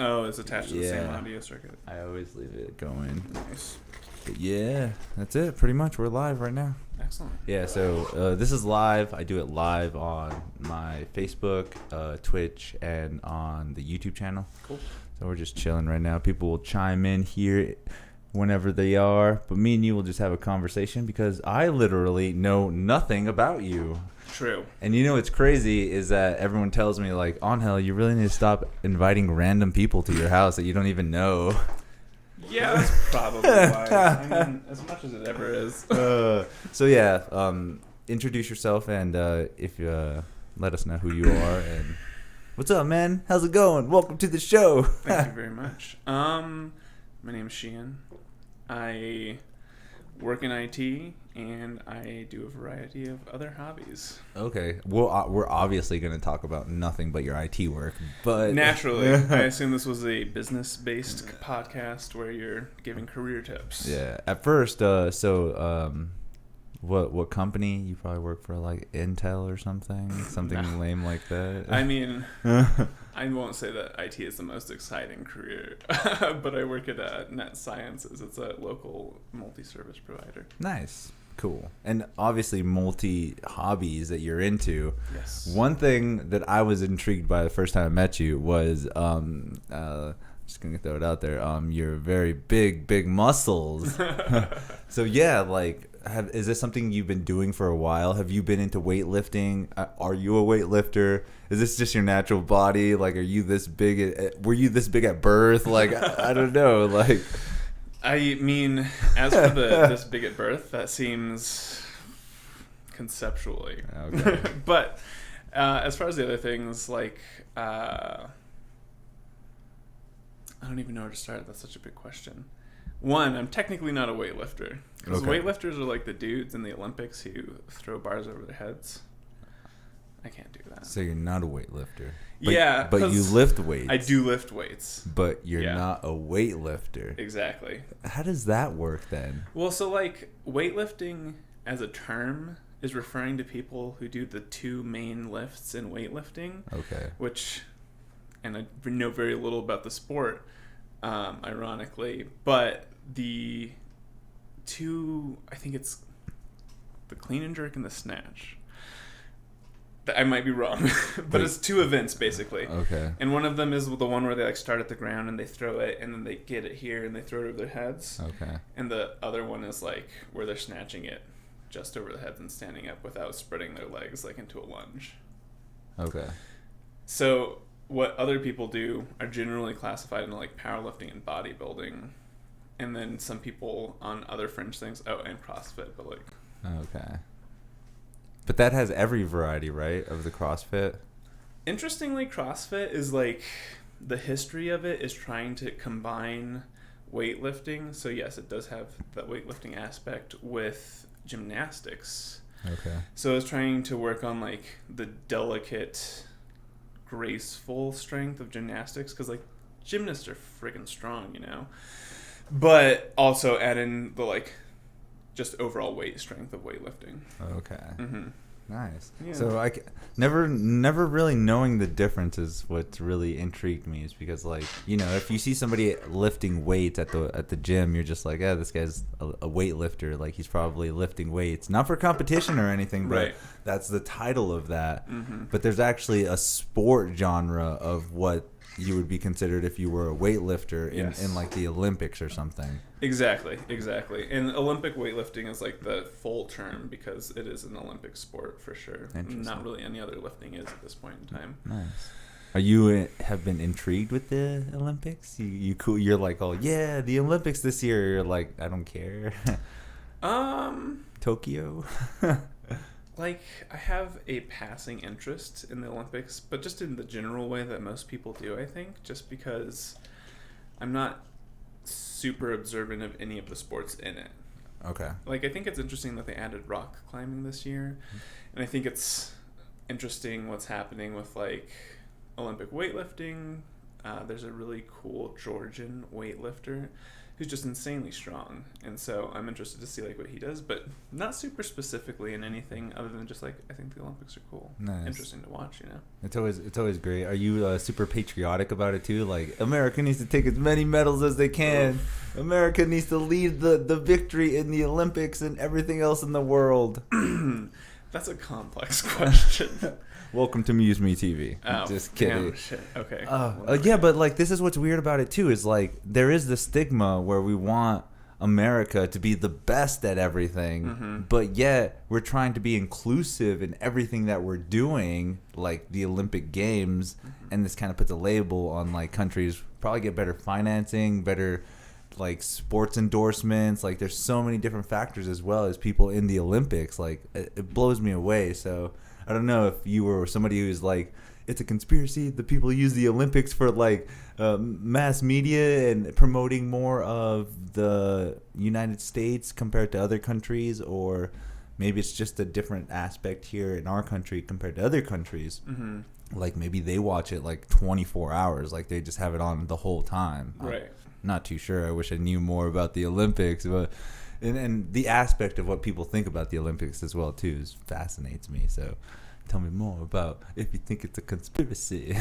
Oh, it's attached to the same audio circuit. I always leave it going. Nice. But yeah, that's it. Pretty much, we're live right now. Excellent. Yeah, so this is live. I do it live on my Facebook, Twitch, and on the YouTube channel. Cool. So we're just chilling right now. People will chime in here whenever they are, but me and you will just have a conversation because I literally know nothing about you. True. And you know what's crazy is that everyone tells me, like, Angel, you really need to stop inviting random people to your house that you don't even know. Yeah, that's probably why. I mean, as much as it ever is. So yeah, introduce yourself and if let us know who you are and what's up, man? How's it going? Welcome to the show. Thank you very much. My name is Sheehan. I work in IT and I do a variety of other hobbies. Okay, well, we're obviously going to talk about nothing but your IT work, but naturally, I assume this was a business-based podcast where you're giving career tips. Yeah. At first, what company? You probably work for, like Intel or something lame like that. I mean, I won't say that IT is the most exciting career, but I work at Net Sciences. It's a local multi-service provider. Nice. Cool. And obviously multi-hobbies that you're into. Yes. One One thing that I was intrigued by the first time I met you was, just going to throw it out there, your very big muscles. So yeah, like, is this something you've been doing for a while? Have you been into weightlifting? Are you a weightlifter? Is this just your natural body? Like, are you this big? Were you this big at birth? Like, I don't know. Like, I mean, as for this big at birth, that seems conceptually. Okay. But as far as the other things, like, I don't even know where to start. That's such a big question. One, I'm technically not a weightlifter. Because weightlifters are like the dudes in the Olympics who throw bars over their heads. I can't do that. So you're not a weightlifter. Yeah. But you lift weights. I do lift weights. But you're not a weightlifter. Exactly. How does that work then? Well, so like weightlifting as a term is referring to people who do the two main lifts in weightlifting. Okay. And I know very little about the sport, ironically, but the two, I think it's the clean and jerk and the snatch. I might be wrong, but it's two events basically. Okay. And one of them is the one where they like start at the ground and they throw it and then they get it here and they throw it over their heads. Okay. And the other one is like where they're snatching it just over the heads and standing up without spreading their legs like into a lunge. Okay. So what other people do are generally classified into like powerlifting and bodybuilding, and then some people on other fringe things. Oh, and CrossFit, but like. Okay. But that has every variety, right, of the CrossFit? Interestingly, CrossFit is like, the history of it is trying to combine weightlifting. So yes, it does have that weightlifting aspect with gymnastics. Okay. So it's trying to work on like the delicate, graceful strength of gymnastics, because like gymnasts are friggin' strong, you know, but also add in the like just overall weight strength of weightlifting. Okay. Mm-hmm. Nice. Yeah. So never really knowing the difference is what really intrigued me, is because, like, you know, if you see somebody lifting weights at the gym, you're just like, yeah, this guy's a weightlifter. Like, he's probably lifting weights, not for competition or anything, but right. That's the title of that. Mm-hmm. But there's actually a sport genre of what you would be considered if you were a weightlifter in like the Olympics or something. Exactly. And Olympic weightlifting is like the full term because it is an Olympic sport for sure. Not really any other lifting is at this point in time. Nice. Are you have been intrigued with the Olympics? You cool? You're like, oh yeah, the Olympics this year. You're like, I don't care. Tokyo. Like, I have a passing interest in the Olympics, but just in the general way that most people do, I think, just because I'm not super observant of any of the sports in it. Okay. Like, I think it's interesting that they added rock climbing this year, and I think it's interesting what's happening with, like, Olympic weightlifting, there's a really cool Georgian weightlifter who's just insanely strong, and so I'm interested to see like what he does, but not super specifically in anything other than just like I think the Olympics are cool, interesting to watch. It's always great. Are you super patriotic about it too? Like America needs to take as many medals as they can. Oof. America needs to lead the victory in the Olympics and everything else in the world. That's a complex question. Welcome to MuseMe TV. Oh, just kidding. Damn, shit. Okay. Yeah, but like this is what's weird about it too is like there is the stigma where we want America to be the best at everything, but yet we're trying to be inclusive in everything that we're doing, like the Olympic Games, and this kind of puts a label on like countries probably get better financing, better like sports endorsements. Like there's so many different factors as well as people in the Olympics. Like it blows me away. So I don't know if you were somebody who's like, it's a conspiracy. The people use the Olympics for like mass media and promoting more of the United States compared to other countries, or maybe it's just a different aspect here in our country compared to other countries. Like maybe they watch it like 24 hours, like they just have it on the whole time. Right. I'm not too sure. I wish I knew more about the Olympics, but and the aspect of what people think about the Olympics as well too fascinates me. So tell me more about if you think it's a conspiracy.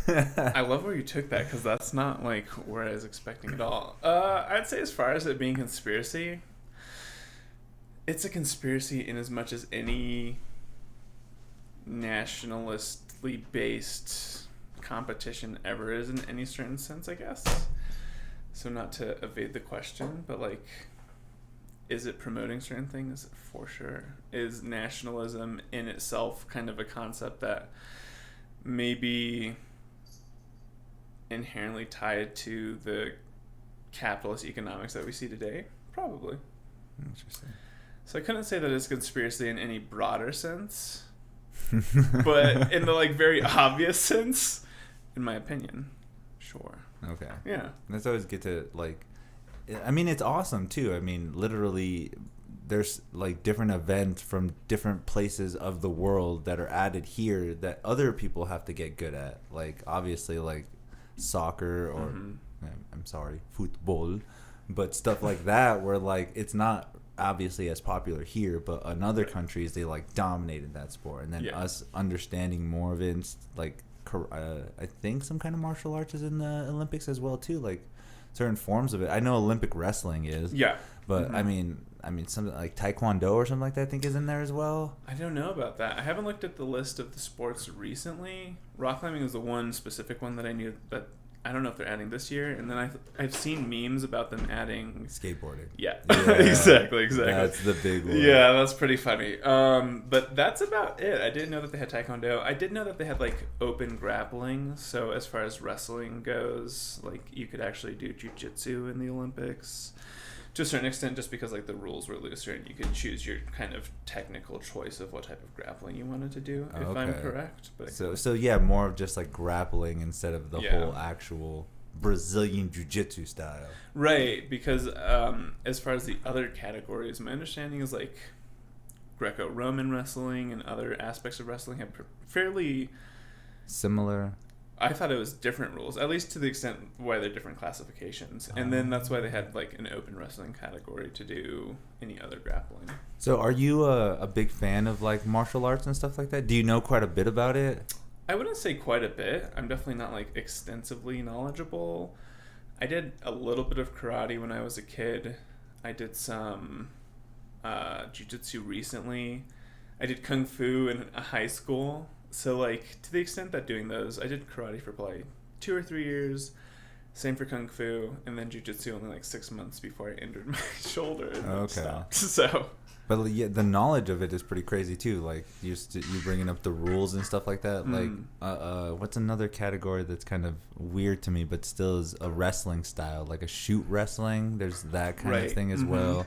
I love where you took that, because that's not like where I was expecting at all. I'd say as far as it being conspiracy, it's a conspiracy in as much as any nationalistly based competition ever is in any certain sense, I guess. So not to evade the question, but like, is it promoting certain things? For sure. Is nationalism in itself kind of a concept that may be inherently tied to the capitalist economics that we see today? Probably. Interesting. So I couldn't say that it's conspiracy in any broader sense, but in the like very obvious sense, in my opinion, sure. Okay. Yeah. That's always good to like. I mean, it's awesome too. I mean, literally, there's like different events from different places of the world that are added here that other people have to get good at. Like obviously, like soccer or I'm sorry, football, but stuff like that where like it's not obviously as popular here, but in other countries they like dominated that sport, and then us understanding more of it, and, like I think some kind of martial arts is in the Olympics as well too, like certain forms of it. I know Olympic wrestling is, but I mean something like taekwondo or something like that I think is in there as well. I don't know about that. I haven't looked at the list of the sports recently. Rock climbing is the one specific one that I knew, that I don't know if they're adding this year. And then I've seen memes about them adding skateboarding. Yeah. exactly. That's the big one. Yeah, that's pretty funny. But that's about it. I didn't know that they had taekwondo. I did know that they had like open grappling. So as far as wrestling goes, like you could actually do jiu-jitsu in the Olympics to a certain extent, just because like the rules were looser and you could choose your kind of technical choice of what type of grappling you wanted to do, if I'm correct. But so yeah, more of just like grappling instead of the whole actual Brazilian jiu-jitsu style. Right, because as far as the other categories, my understanding is like Greco-Roman wrestling and other aspects of wrestling have fairly similar. I thought it was different rules, at least to the extent why they're different classifications. And then that's why they had like an open wrestling category to do any other grappling. So are you a big fan of like martial arts and stuff like that? Do you know quite a bit about it? I wouldn't say quite a bit. I'm definitely not like extensively knowledgeable. I did a little bit of karate when I was a kid. I did some jiu-jitsu recently. I did kung fu in high school. So, like, to the extent that doing those, I did karate for probably 2 or 3 years, same for kung fu, and then jiu-jitsu only like 6 months before I injured my shoulder and stopped. So, but yeah, the knowledge of it is pretty crazy too. Like you bringing up the rules and stuff like that. Like, what's another category that's kind of weird to me, but still is a wrestling style, like a shoot wrestling. There's that kind of thing as well.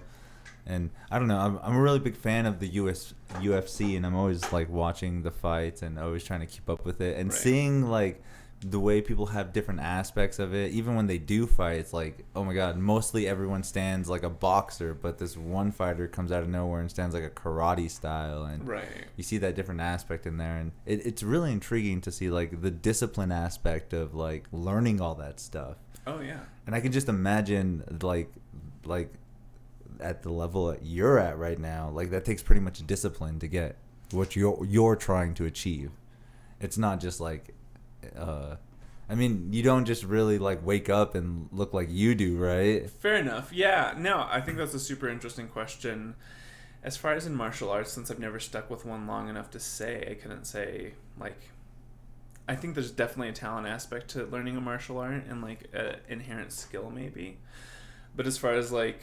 And I don't know, I'm a really big fan of the UFC, and I'm always like watching the fights and always trying to keep up with it and seeing like the way people have different aspects of it. Even when they do fight, it's like, oh my god, mostly everyone stands like a boxer, but this one fighter comes out of nowhere and stands like a karate style, and Right. you see that different aspect in there, and it's really intriguing to see like the discipline aspect of like learning all that stuff. Oh yeah. And I can just imagine like at the level that you're at right now, like that takes pretty much discipline to get what you're trying to achieve. It's not just like I mean, you don't just really like wake up and look like you do, right? Fair enough. Yeah. No, I think that's a super interesting question. As far as in martial arts, since I've never stuck with one long enough to say, I couldn't say, like, I think there's definitely a talent aspect to learning a martial art and like an inherent skill maybe. But as far as like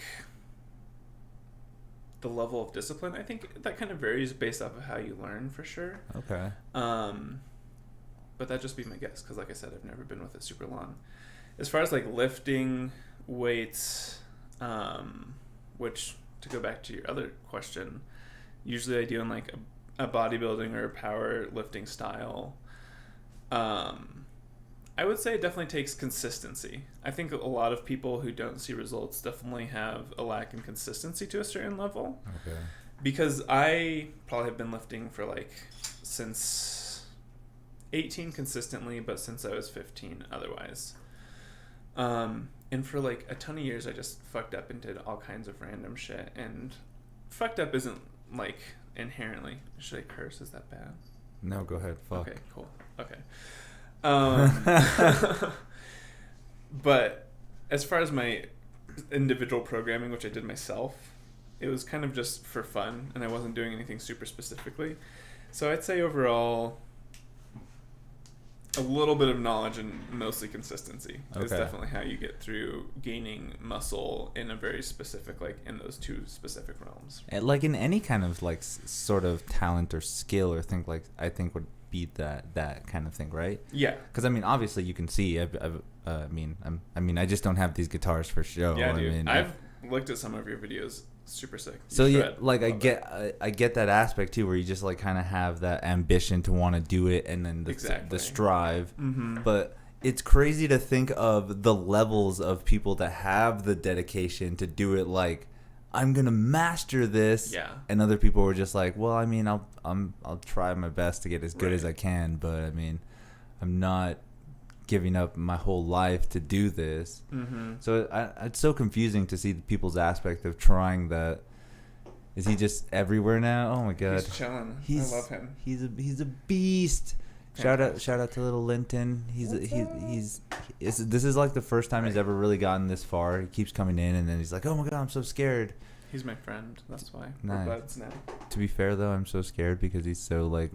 the level of discipline, I think that kind of varies based off of how you learn for sure. Okay. But that'd just be my guess because, like I said, I've never been with it super long. As far as like lifting weights, which to go back to your other question, usually I do in like a bodybuilding or a power lifting style. I would say it definitely takes consistency. I think a lot of people who don't see results definitely have a lack in consistency to a certain level. Okay. Because I probably have been lifting for like since 18 consistently, but since I was 15 otherwise. And for like a ton of years I just fucked up and did all kinds of random shit. And fucked up isn't like inherently, should I curse? Is that bad? No, go ahead. Fuck. Okay, cool. Okay. But as far as my individual programming, which I did myself, it was kind of just for fun, and I wasn't doing anything super specifically. So I'd say overall, a little bit of knowledge and mostly consistency is definitely how you get through gaining muscle in a very specific, like in those two specific realms. And like in any kind of like sort of talent or skill or thing, like I think would be that kind of thing, right? Yeah. Because I mean, obviously you can see. I mean, I just don't have these guitars for show. Yeah, dude. I mean, I've looked at some of your videos. Super sick. So yeah, like I get that aspect too, where you just like kind of have that ambition to want to do it, and then the strive. Mm-hmm. But it's crazy to think of the levels of people that have the dedication to do it. Like, I'm gonna master this. Yeah. And other people were just like, well, I mean, I'll try my best to get as good as I can, but I mean, I'm not giving up my whole life to do this. Mm-hmm. So it's so confusing to see people's aspect of trying that. Is he just everywhere now? Oh my god, he's chilling. I love him. He's a beast. Shout out to little Linton. This is like the first time he's ever really gotten this far. He keeps coming in and then he's like, oh my god, I'm so scared. He's my friend. That's why Nice. we're buds now. To be fair though, I'm so scared because he's so like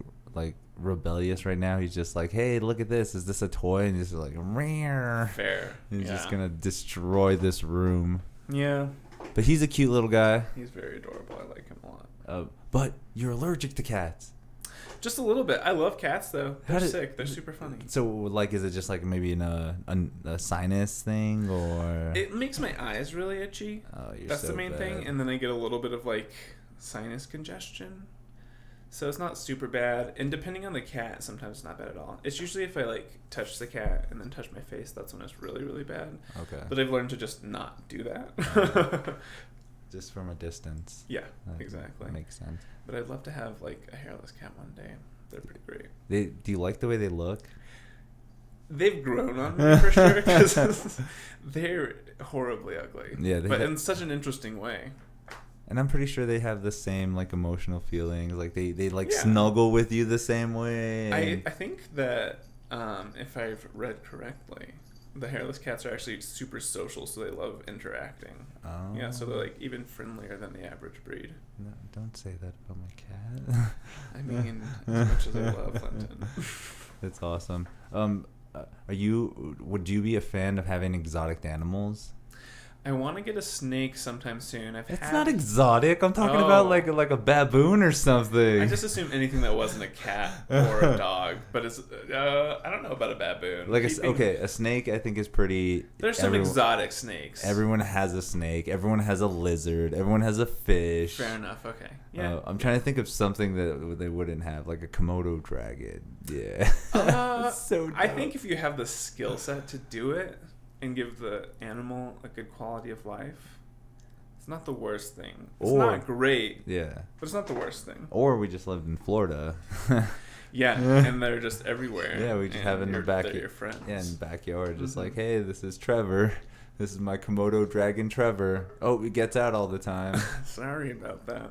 rebellious right now. He's just like, hey, look at this. Is this a toy? And he's just like, Rear. Fair. He's just gonna destroy this room. Yeah. But he's a cute little guy. He's very adorable. I like him a lot. But you're allergic to cats. Just a little bit. I love cats though. They're sick. They're super funny. So like, is it just like maybe a sinus thing, or it makes my eyes really itchy? Oh, that's so the main thing. And then I get a little bit of like sinus congestion. So it's not super bad. And depending on the cat, sometimes it's not bad at all. It's usually if I like touch the cat and then touch my face, that's when it's really, really bad. Okay. But I've learned to just not do that. Just from a distance. Yeah, exactly. Makes sense. But I'd love to have like a hairless cat one day. They're pretty great. Do you like the way they look? They've grown on me for sure because they're horribly ugly. Yeah, but in such an interesting way. And I'm pretty sure they have the same like emotional feelings. Like they snuggle with you the same way. I think that if I've read correctly, the hairless cats are actually super social, so they love interacting. Oh. Yeah, so they're like even friendlier than the average breed. No, don't say that about my cat. I mean, as much as I love Linton. That's awesome. Would you be a fan of having exotic animals? I want to get a snake sometime soon. It's not exotic. I'm talking about like a baboon or something. I just assumed anything that wasn't a cat or a dog, but it's I don't know about a baboon. Like a snake I think is pretty. There's some exotic snakes. Everyone has a snake. Everyone has a lizard. Everyone has a fish. Fair enough. Okay. Yeah. I'm trying to think of something that they wouldn't have, like a Komodo dragon. Yeah. So dumb. I think if you have the skill set to do it and give the animal a good quality of life, it's not the worst thing. It's not great. Yeah. But it's not the worst thing. Or we just lived in Florida. Yeah, and they're just everywhere. Yeah, we just have in the back. They're your friends. Yeah, in the backyard, just like, hey, this is Trevor. This is my Komodo dragon, Trevor. Oh, he gets out all the time. Sorry about that.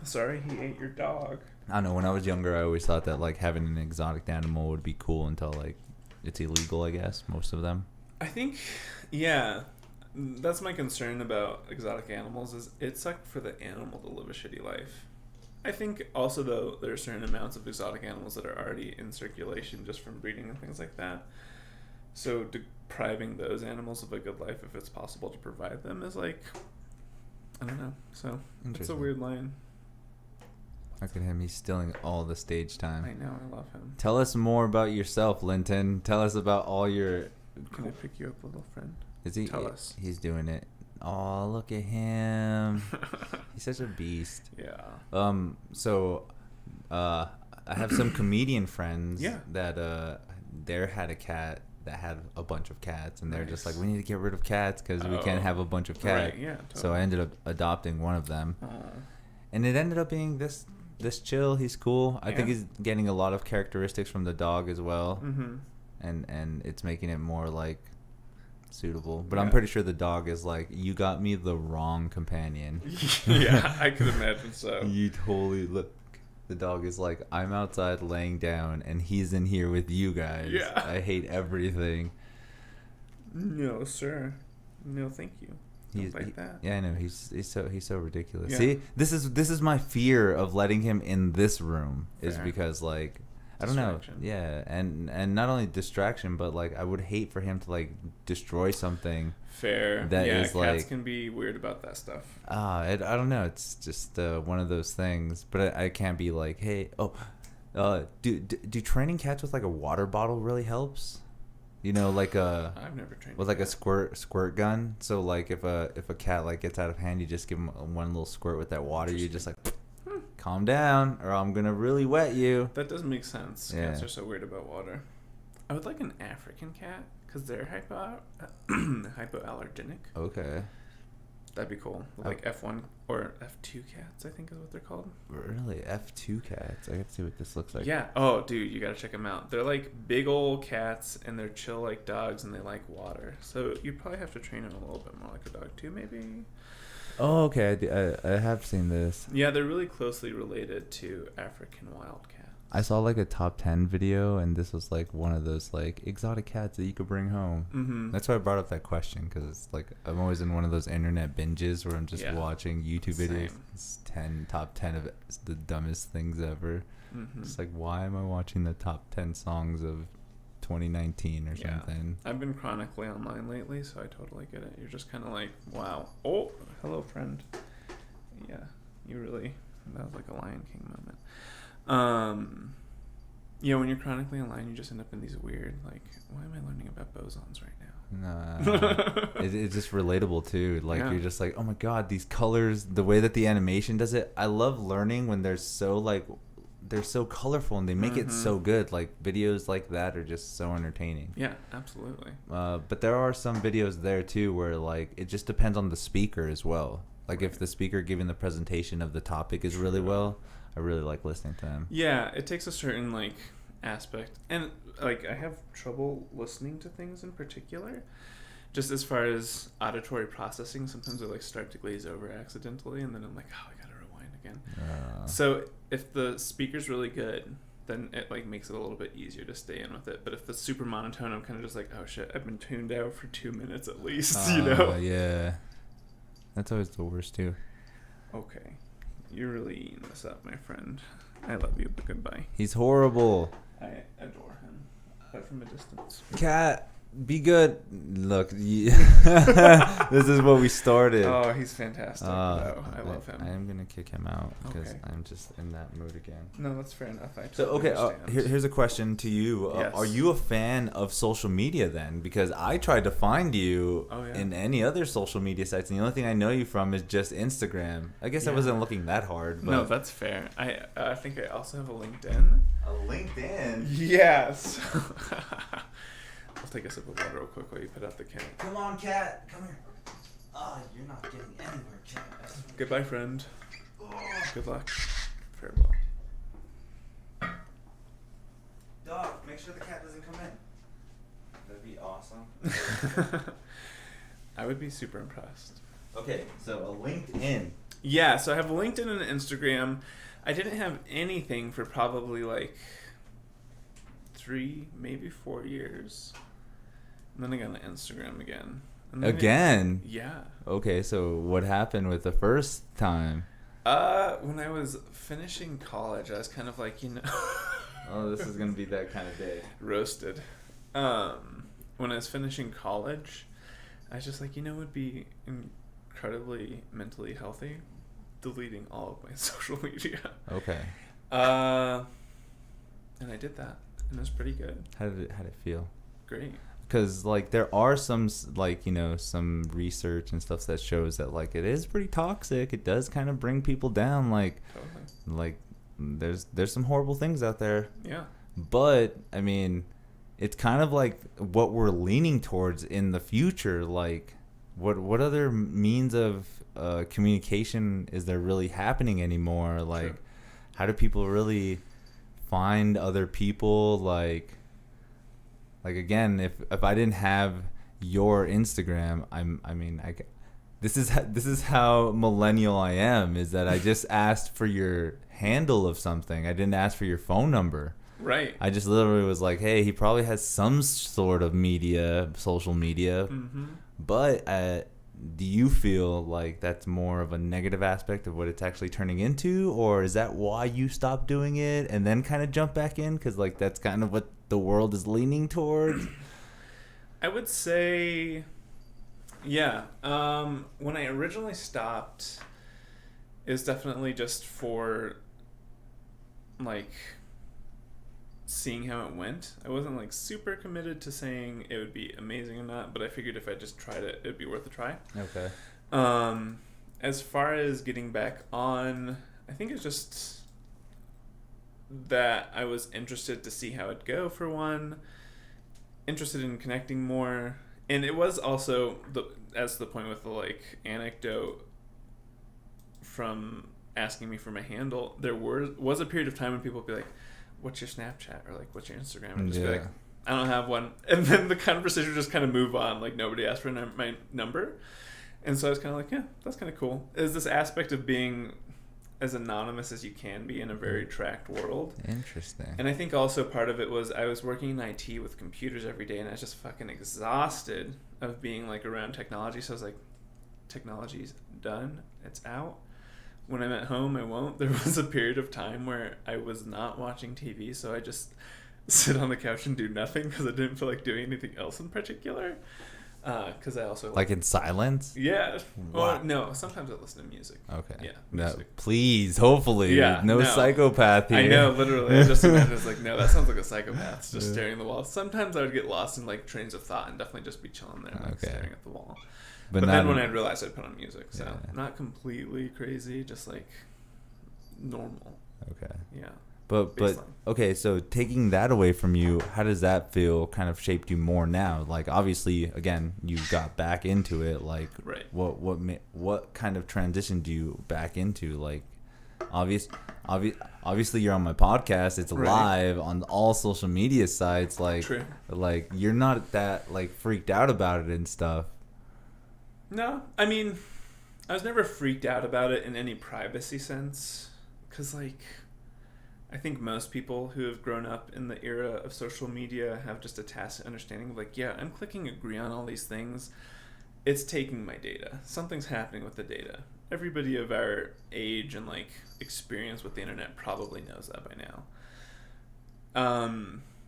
Sorry he ate your dog. I don't know. When I was younger, I always thought that like having an exotic animal would be cool until like it's illegal. I guess most of them. I think, yeah, that's my concern about exotic animals is it's like for the animal to live a shitty life. I think also, though, there are certain amounts of exotic animals that are already in circulation just from breeding and things like that. So depriving those animals of a good life, if it's possible to provide them, is like, I don't know. So it's a weird line. Look at him. He's stealing all the stage time. I know. I love him. Tell us more about yourself, Linton. Tell us about all your... Can I pick you up, little friend? Is he? Tell us. He's doing it. Oh, look at him. He's such a beast. Yeah. So, I have some comedian friends that they had a cat that had a bunch of cats, and they're just like, we need to get rid of cats because we can't have a bunch of cats. Right, yeah, totally. So I ended up adopting one of them, and it ended up being this chill. He's cool. I think he's getting a lot of characteristics from the dog as well. Mm-hmm. And it's making it more like suitable, but I'm pretty sure the dog is like, you got me the wrong companion. Yeah, I could imagine so. You totally look. The dog is like, I'm outside laying down and he's in here with you guys. Yeah, I hate everything. No, sir. No, thank you. He's like that. Yeah, I know. He's so ridiculous. Yeah. See, this is my fear of letting him in this room. Fair. Is because like, I don't know. Yeah, and not only distraction, but like I would hate for him to like destroy something. Fair. That is cats can be weird about that stuff. I don't know. It's just one of those things. But I can't be like, hey, do training cats with like a water bottle really helps? You know, like I've never trained with like a squirt gun. So like if a cat like gets out of hand, you just give him one little squirt with that water. You just like. Calm down, or I'm gonna really wet you. That does make sense. Yeah. Cats are so weird about water. I would like an African cat because they're hypoallergenic. Okay. That'd be cool. Like F1 or F2 cats, I think is what they're called. Really? F2 cats? I have to see what this looks like. Yeah. Oh, dude, you gotta check them out. They're like big old cats, and they're chill like dogs, and they like water. So you probably have to train them a little bit more like a dog too, maybe. Oh, okay. I have seen this. Yeah, they're really closely related to African wildcats. I saw like a top 10 video, and this was like one of those like exotic cats that you could bring home. Mm-hmm. That's why I brought up that question, because it's like I'm always in one of those internet binges where I'm just watching YouTube videos. It's top 10 of the dumbest things ever. Mm-hmm. It's like, why am I watching the top 10 songs of 2019 or something? I've been chronically online lately, so I totally get it. You're just kind of like, wow. Oh, hello, friend. Yeah, you really, that was like a Lion King moment. Yeah, when you're chronically online, you just end up in these weird, like, why am I learning about bosons right now? It's just relatable too. Like you're just like, oh my god, these colors, the way that the animation does it. I love learning when they're so colorful and they make it so good. Like videos like that are just so entertaining. Yeah, absolutely. But there are some videos there too where like it just depends on the speaker as well. Like if the speaker giving the presentation of the topic is really well, I really like listening to them. Yeah, it takes a certain like aspect, and like I have trouble listening to things in particular. Just as far as auditory processing, sometimes I like start to glaze over accidentally, and then I'm like, oh, I gotta rewind again. So if the speaker's really good, then it like makes it a little bit easier to stay in with it. But if it's super monotone, I'm kind of just like, oh shit, I've been tuned out for 2 minutes at least, you know? Yeah. That's always the worst too. Okay. You're really eating this up, my friend. I love you, but goodbye. He's horrible. I adore him, but from a distance. Cat, be good. Look, this is what we started. Oh, he's fantastic. Though. I love him. I am gonna kick him out because Okay. I'm just in that mood again. No, that's fair enough. I So totally okay, understand. here's a question to you. Yes. Are you a fan of social media then? Because I tried to find you in any other social media sites, and the only thing I know you from is just Instagram. I guess I wasn't looking that hard. But No, that's fair. I think I also have a LinkedIn. a LinkedIn. Yes. I'll take a sip of water real quick while you put out the can. Come on, cat. Come here. Oh, you're not getting anywhere, cat. Goodbye, friend. Good luck. Farewell. Dog, make sure the cat doesn't come in. That'd be awesome. I would be super impressed. Okay, so a LinkedIn. Yeah, so I have a LinkedIn and an Instagram. I didn't have anything for probably like 3, maybe 4 years. And then I got an Instagram again. And then Again? Yeah. Okay, so what happened with the first time? When I was finishing college, I was kind of like, Oh, this is going to be that kind of day. roasted. When I was finishing college, I was just like, it would be incredibly mentally healthy deleting all of my social media. Okay. And I did that, and it was pretty good. How did it feel? Great. Because like there are some some research and stuff that shows that like it is pretty toxic. It does kind of bring people down. Like Totally. like there's some horrible things out there. Yeah. But I mean, it's kind of like what we're leaning towards in the future. Like what other means of communication is there really happening anymore? Like True. how do people really find other people? Like again, if I didn't have your Instagram, this is how millennial I am, is that I just asked for your handle of something. I didn't ask for your phone number. Right. I just literally was like, hey, he probably has some sort of social media. Mm-hmm. But do you feel like that's more of a negative aspect of what it's actually turning into? Or is that why you stopped doing it and then kind of jump back in? Because like that's kind of what the world is leaning towards. I would say, yeah. When I originally stopped, it was definitely just for like seeing how it went. I wasn't like super committed to saying it would be amazing or not, but I figured if I just tried it, it'd be worth a try. Okay. As far as getting back on, I think it's just that I was interested to see how it'd go, for one, interested in connecting more, and it was also as the point with the like anecdote from asking me for my handle. There was a period of time when people would be like, what's your Snapchat, or like what's your Instagram, and just be like, I don't have one, and then the conversation would just kind of move on, like nobody asked for my number. And so I was kind of like, yeah, that's kind of cool. Is this aspect of being as anonymous as you can be in a very tracked world. Interesting. And I think also part of it was I was working in IT with computers every day, and I was just fucking exhausted of being like around technology. So I was like, technology's done, it's out. When I'm at home, I won't. There was a period of time where I was not watching TV, so I just sit on the couch and do nothing because I didn't feel like doing anything else in particular. Because I also like in silence. Yeah. Wow. Well, no. Sometimes I listen to music. Okay. Yeah. No, Music. please. Hopefully. Yeah, No no. psychopath here. I know. Literally, I just imagine it's like, no, that sounds like a psychopath just staring at the wall. Sometimes I would get lost in like trains of thought and definitely just be chilling there, like staring at the wall. But then when I'd realize, I'd put on music. So not completely crazy, just like normal. Okay. Yeah. But Baseline. okay, so taking that away from you, how does that feel? Kind of shaped you more now? Like obviously, again, you got back into it. Like, right. What kind of transitioned you back into? Like, obviously, you're on my podcast. It's live on all social media sites. Like, True. Like you're not that like freaked out about it and stuff. No, I mean, I was never freaked out about it in any privacy sense, because like, I think most people who have grown up in the era of social media have just a tacit understanding of like, yeah, I'm clicking agree on all these things. It's taking my data. Something's happening with the data. Everybody of our age and like experience with the internet probably knows that by now.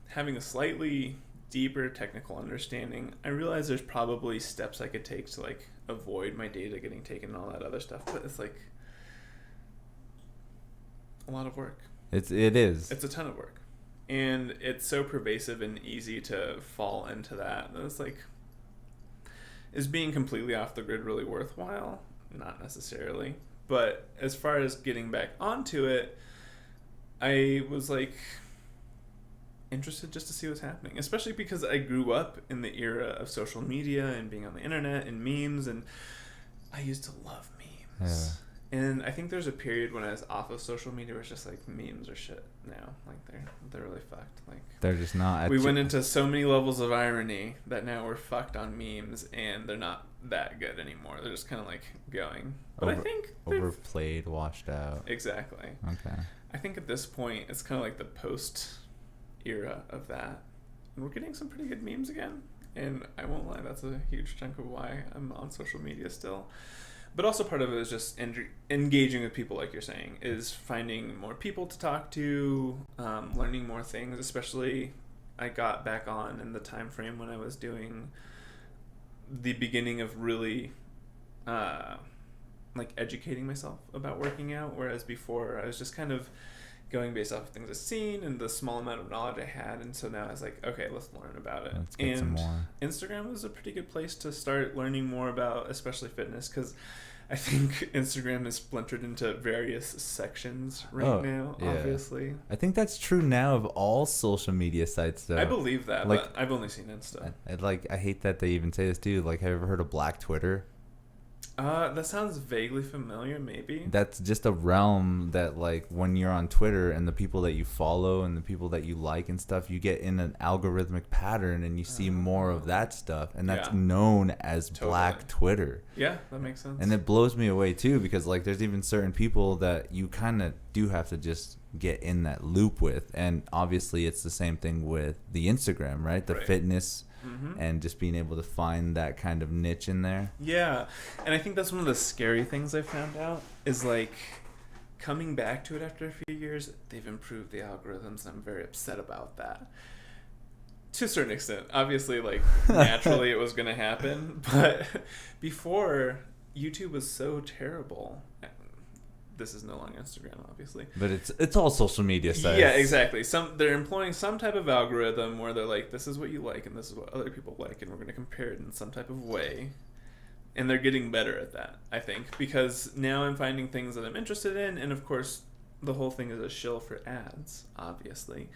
Having a slightly deeper technical understanding, I realize there's probably steps I could take to like avoid my data getting taken and all that other stuff, but it's like a lot of work. It is. It's a ton of work. And it's so pervasive and easy to fall into that. It's like, is being completely off the grid really worthwhile? Not necessarily. But as far as getting back onto it, I was like interested just to see what's happening, especially because I grew up in the era of social media and being on the internet and memes, and I used to love memes. Yeah. And I think there's a period when I was off of social media where it's just like memes are shit now. Like they're really fucked. Like they're just not. We went into so many levels of irony that now we're fucked on memes, and they're not that good anymore. They're just kind of like going. But I think overplayed, washed out. Exactly. Okay. I think at this point it's kind of like the post era of that, and we're getting some pretty good memes again. And I won't lie, that's a huge chunk of why I'm on social media still. But also part of it is just engaging with people, like you're saying, is finding more people to talk to, learning more things. Especially, I got back on in the time frame when I was doing the beginning of really, like educating myself about working out. Whereas before, I was just kind of going based off of things I've seen and the small amount of knowledge I had. And so now I was like, okay, let's learn about it. Let's get some more. Instagram was a pretty good place to start learning more about, especially fitness, because I think Instagram is splintered into various sections now, yeah. Obviously. I think that's true now of all social media sites, though. I believe that, like, but I've only seen Insta. I hate that they even say this, too. Like, have you ever heard of Black Twitter? That sounds vaguely familiar, maybe. That's just a realm that, like, when you're on Twitter and the people that you follow and the people that you like and stuff, you get in an algorithmic pattern and you see more of that stuff. And that's known as Black Twitter. Yeah, that makes sense. And it blows me away, too, because, like, there's even certain people that you kind of do have to just get in that loop with. And obviously it's the same thing with the Instagram, right? The fitness. Mm-hmm. And just being able to find that kind of niche in there. Yeah. And I think that's one of the scary things I found out is like coming back to it after a few years, they've improved the algorithms, and I'm very upset about that. To a certain extent. Obviously, like, naturally it was going to happen. But before, YouTube was so terrible. This is no longer Instagram, obviously. But it's all social media sites. Yeah, exactly. They're employing some type of algorithm where they're like, this is what you like and this is what other people like, and we're going to compare it in some type of way. And they're getting better at that, I think, because now I'm finding things that I'm interested in, and of course, the whole thing is a shill for ads, obviously.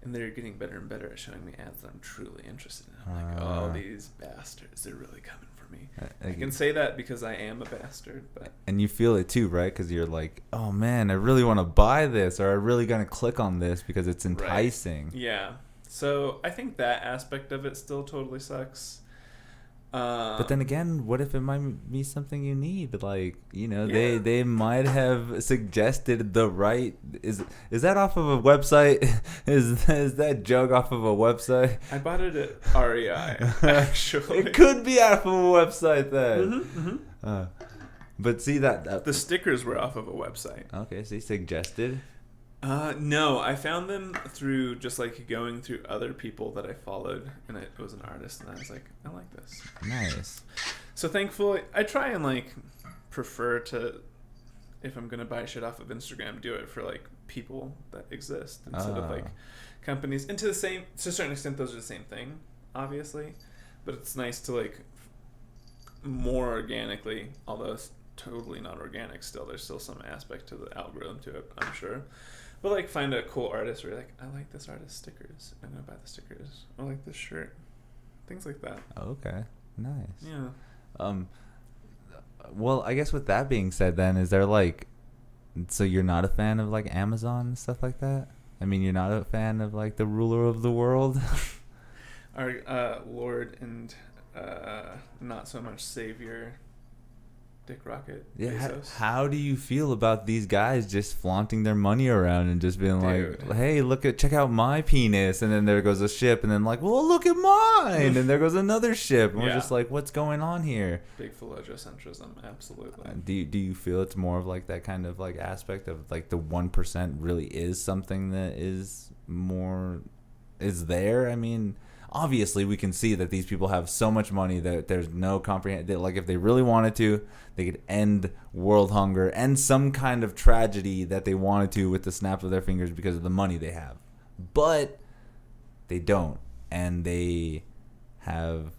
And they're getting better and better at showing me ads that I'm truly interested in. I'm like, oh, these bastards, they're really coming for me. I can say that because I am a bastard. But and you feel it too, right? Because you're like, oh man, I really want to buy this, or I'm really going to click on this because it's enticing. Right. Yeah. So I think that aspect of it still totally sucks. But then again, what if it might be something you need? Like, you know, they might have suggested the right. Is that off of a website? Is that joke off of a website? I bought it at REI. Actually, it could be off of a website then. Mm-hmm, mm-hmm. But see that the stickers were off of a website. Okay, so he suggested. No, I found them through just like going through other people that I followed, and it was an artist, and I was like, I like this. Nice. So thankfully, I try and like prefer to, if I'm gonna buy shit off of Instagram, do it for like people that exist instead of like companies. And to a certain extent, those are the same thing, obviously, but it's nice to like more organically, although it's totally not organic. Still, there's still some aspect to the algorithm to it, I'm sure. But like find a cool artist where you're like, I like this artist's stickers, I'm gonna buy the stickers. I like this shirt, things like that. Okay, nice. Yeah. Well, I guess with that being said, then is there like, so you're not a fan of like Amazon and stuff like that? I mean, you're not a fan of like the ruler of the world? Our Lord and not so much savior, Dick Rocket. Yeah. How do you feel about these guys just flaunting their money around and just being like, hey, check out my penis, and then there goes a ship, and then like, well, look at mine, and there goes another ship, and we're just like, what's going on here? Big phallogocentrism, absolutely. Do you feel it's more of like that kind of like aspect of like the 1% really is something that is there? I mean, obviously we can see that these people have so much money that there's no comprehend. Like if they really wanted to, they could end world hunger and some kind of tragedy that they wanted to with the snap of their fingers because of the money they have. But they don't, and they have,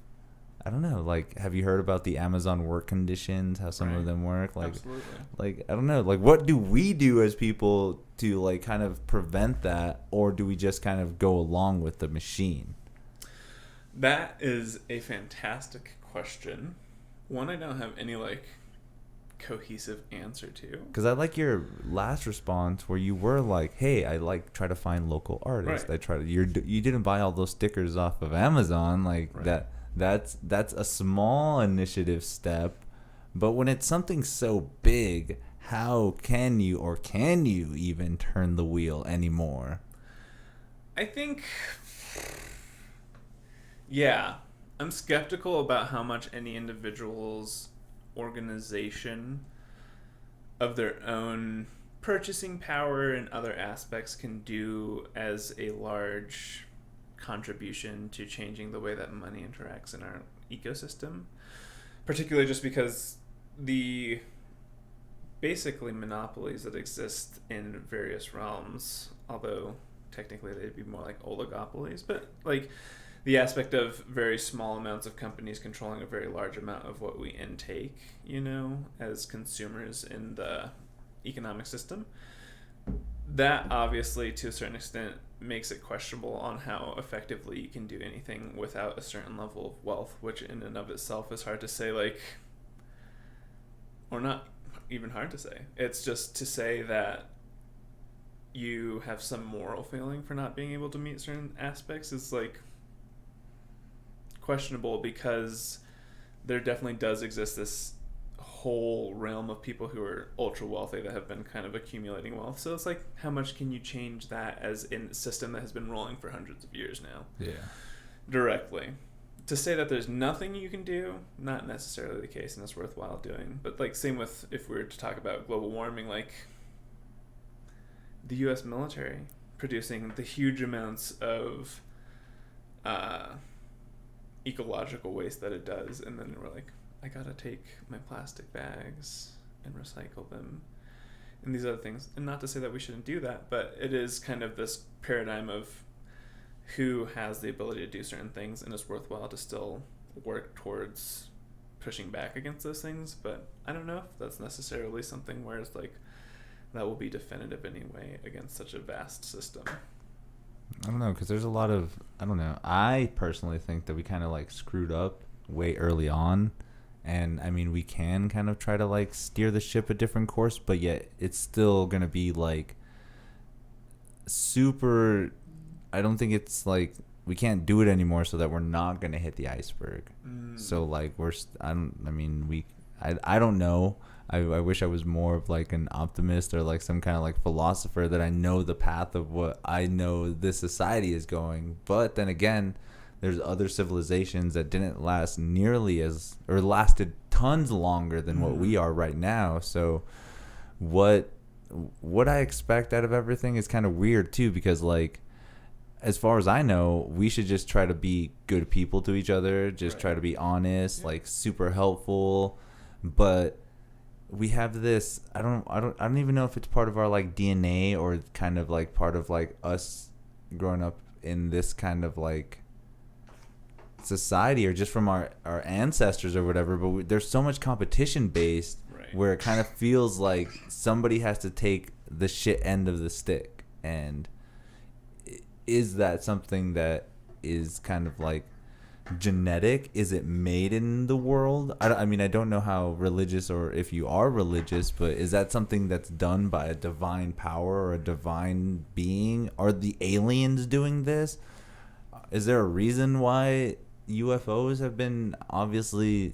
I don't know, like, have you heard about the Amazon work conditions, how some of them work? Like, absolutely. Like, I don't know, like, what do we do as people to, like, kind of prevent that, or do we just kind of go along with the machine? That is a fantastic question. One I don't have any, like, cohesive answer to. Because I like your last response where you were like, hey, I like try to find local artists. Right. I try to, you didn't buy all those stickers off of Amazon, like, Right. That's a small initiative step, but when it's something so big, how can you even turn the wheel anymore? I think, yeah, I'm skeptical about how much any individual's organization of their own purchasing power and other aspects can do as a large contribution to changing the way that money interacts in our ecosystem, particularly just because the basically monopolies that exist in various realms, although technically they'd be more like oligopolies, but like the aspect of very small amounts of companies controlling a very large amount of what we intake, you know, as consumers in the economic system, that obviously to a certain extent makes it questionable on how effectively you can do anything without a certain level of wealth, which in and of itself is hard to say, like, or not even hard to say. It's just to say that you have some moral failing for not being able to meet certain aspects is, like, questionable, because there definitely does exist this whole realm of people who are ultra wealthy that have been kind of accumulating wealth. So it's like, how much can you change that as in a system that has been rolling for hundreds of years now? Yeah. Directly. To say that there's nothing you can do, not necessarily the case, and it's worthwhile doing. But like, same with, if we were to talk about global warming, like the US military producing the huge amounts of ecological waste that it does, and then we're like, I gotta take my plastic bags and recycle them and these other things. And not to say that we shouldn't do that, but it is kind of this paradigm of who has the ability to do certain things, and it's worthwhile to still work towards pushing back against those things. But I don't know if that's necessarily something where it's like that will be definitive anyway against such a vast system. I don't know, because there's a lot of, I don't know, I personally think that we kind of like screwed up way early on. And I mean, we can kind of try to like steer the ship a different course, but yet it's still going to be like super, I don't think it's like, we can't do it anymore so that we're not going to hit the iceberg. So like I don't know. I wish I was more of like an optimist or like some kind of like philosopher that I know the path of what I know this society is going. But then again, there's other civilizations that didn't last nearly as, or lasted tons longer than what we are right now. So what I expect out of everything is kind of weird too, because like, as far as I know, we should just try to be good people to each other, just try to be honest, like super helpful. But we have this, I don't even know if it's part of our like DNA or kind of like part of like us growing up in this kind of like society, or just from our ancestors or whatever, but there's so much competition based where it kind of feels like somebody has to take the shit end of the stick. And is that something that is kind of like genetic? Is it made in the world? I mean, I don't know how religious, or if you are religious, but is that something that's done by a divine power or a divine being? Are the aliens doing this? Is there a reason why UFOs have been obviously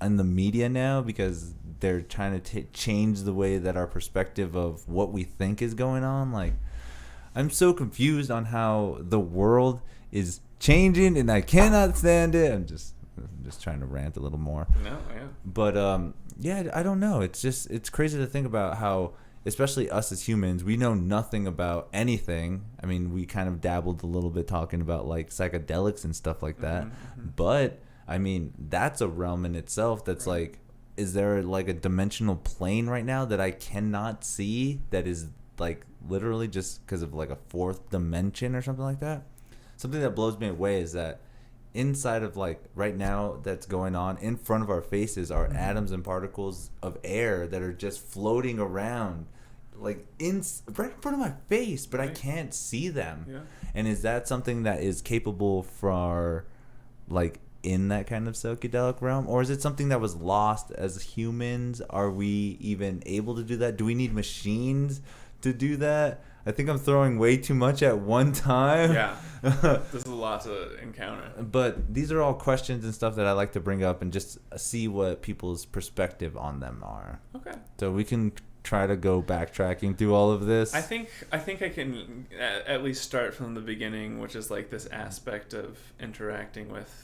in the media now? Because they're trying to change the way that our perspective of what we think is going on. Like, I'm so confused on how the world is changing, and I cannot stand it. I'm just trying to rant a little more. No, yeah. But yeah, I don't know. It's crazy to think about how especially us as humans, we know nothing about anything. I mean, we kind of dabbled a little bit talking about like psychedelics and stuff like that. But I mean, that's a realm in itself that's like, is there like a dimensional plane right now that I cannot see that is like literally just because of like a fourth dimension or something like that? Something that blows me away is that inside of like right now that's going on in front of our faces are atoms and particles of air that are just floating around like right in front of my face, but I can't see them. And is that something that is capable for like in that kind of psychedelic realm, or is it something that was lost as humans? Are we even able to do that? Do we need machines to do that? I think I'm throwing way too much at one time. Yeah. This is a lot to encounter. But these are all questions and stuff that I like to bring up and just see what people's perspective on them are. Okay. So we can try to go backtracking through all of this. I think I can at least start from the beginning, which is like this aspect of interacting with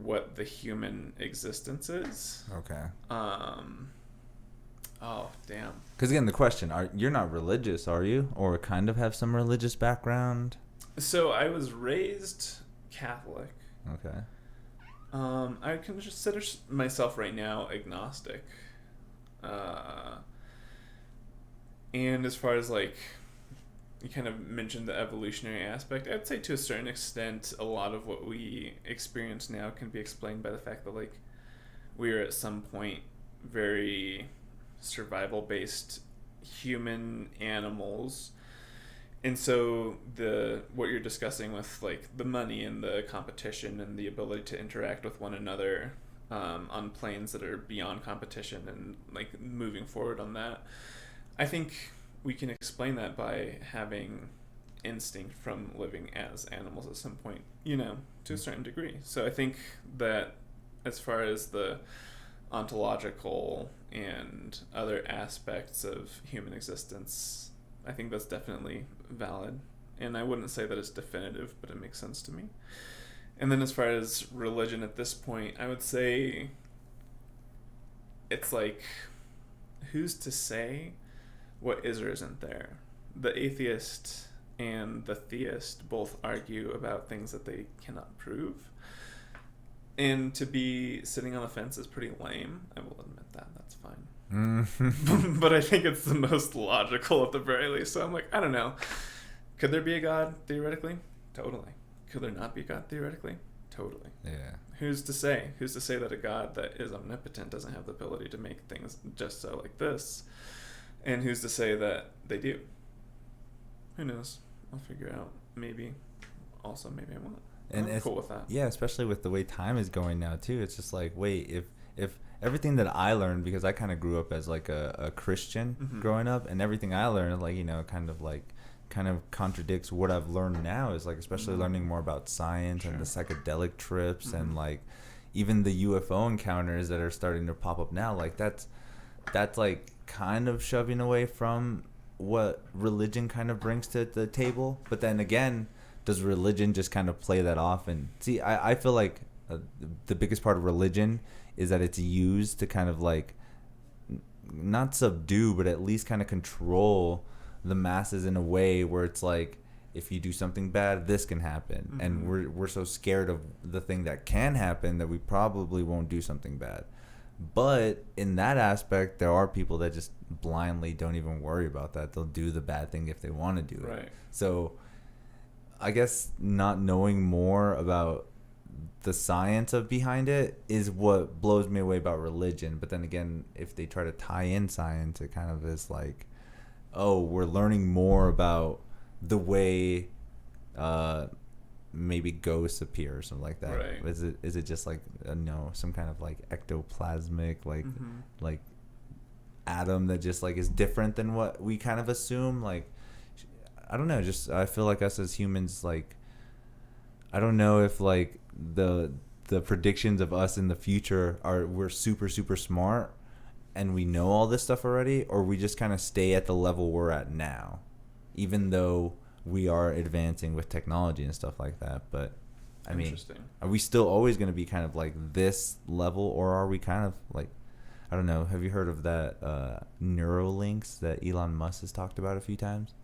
what the human existence is. Okay. Oh, damn. Because again, the question, you're not religious, are you? Or kind of have some religious background? So I was raised Catholic. Okay. I consider myself right now agnostic. And as far as like, you kind of mentioned the evolutionary aspect, I'd say to a certain extent, a lot of what we experience now can be explained by the fact that like we are at some point very survival-based human animals, and so what you're discussing with like the money and the competition and the ability to interact with one another on planes that are beyond competition and like moving forward on that, I think we can explain that by having instinct from living as animals at some point, to a certain degree. So I think that as far as the ontological and other aspects of human existence, I think that's definitely valid. And I wouldn't say that it's definitive, but it makes sense to me. And then as far as religion at this point, I would say it's like, who's to say what is or isn't there? The atheist and the theist both argue about things that they cannot prove. And to be sitting on the fence is pretty lame. I will admit that. That's fine. But I think it's the most logical at the very least. So I'm like, I don't know. Could there be a God, theoretically? Totally. Could there not be a God, theoretically? Totally. Yeah. Who's to say? Who's to say that a God that is omnipotent doesn't have the ability to make things just so like this? And who's to say that they do? Who knows? I'll figure out. Maybe. Also, maybe I won't. And I'm cool with that. Yeah, especially with the way time is going now too. It's just like, wait, if everything that I learned, because I kind of grew up as like a Christian growing up, and everything I learned, like, kind of contradicts what I've learned now, is like, especially learning more about science and the psychedelic trips and like even the UFO encounters that are starting to pop up now. Like that's like kind of shoving away from what religion kind of brings to the table. But then again, does religion just kind of play that off? And see, I feel like the biggest part of religion is that it's used to kind of like not subdue, but at least kind of control the masses in a way where it's like, if you do something bad, this can happen. And we're so scared of the thing that can happen that we probably won't do something bad. But in that aspect, there are people that just blindly don't even worry about that. They'll do the bad thing if they want to do it. Right. So I guess not knowing more about the science of behind it is what blows me away about religion. But then again, if they try to tie in science, it kind of is like, oh, we're learning more about the way maybe ghosts appear or something like that. Right. Is it just like some kind of like ectoplasmic like atom that just like is different than what we kind of assume? Like, I don't know, just I feel like us as humans, like, I don't know if like the predictions of us in the future we're super super smart and we know all this stuff already, or we just kind of stay at the level we're at now, even though we are advancing with technology and stuff like that. But I mean, are we still always going to be kind of like this level, or are we kind of like, I don't know. Have you heard of that Neuralinks that Elon Musk has talked about a few times?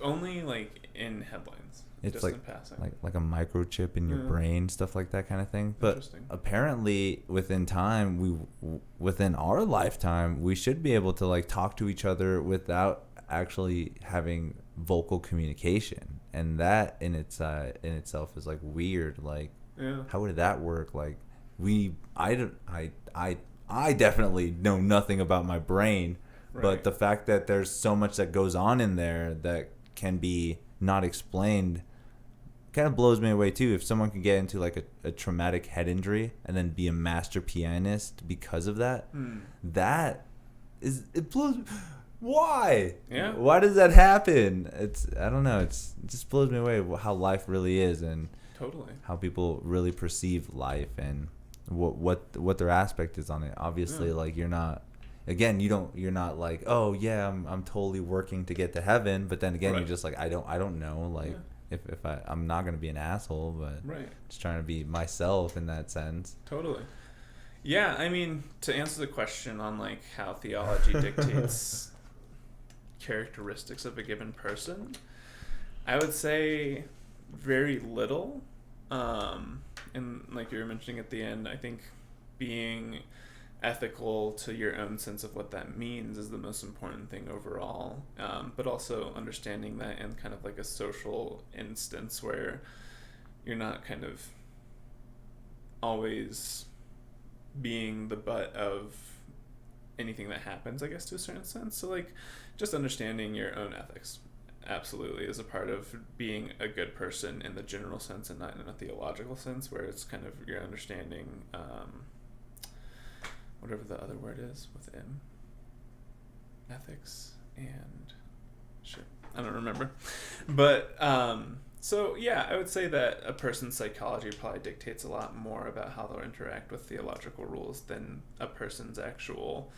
Only like in headlines. It's just like in passing. like a microchip in your brain, stuff like that kind of thing. But apparently, within our lifetime, we should be able to like talk to each other without actually having vocal communication, and that in itself is like weird. Like, how would that work? Like, I definitely know nothing about my brain, but the fact that there's so much that goes on in there that can be not explained kind of blows me away too. If someone can get into like a traumatic head injury and then be a master pianist because of that, it blows. Why? Yeah. Why does that happen? I don't know. It just blows me away how life really is, and totally how people really perceive life and what their aspect is on it. Obviously, like you're not like, oh yeah, I'm totally working to get to heaven, but then again, you're just like, I don't know, like if I'm not gonna be an asshole, but just trying to be myself in that sense. Totally. Yeah, I mean, to answer the question on like how theology dictates characteristics of a given person, I would say very little. And like you were mentioning at the end, I think being ethical to your own sense of what that means is the most important thing overall. But also understanding that in kind of like a social instance where you're not kind of always being the butt of anything that happens, I guess, to a certain sense. So like just understanding your own ethics absolutely is a part of being a good person in the general sense, and not in a theological sense where it's kind of your understanding whatever the other word is within ethics and shit, I don't remember, but so yeah, I would say that a person's psychology probably dictates a lot more about how they'll interact with theological rules than a person's actual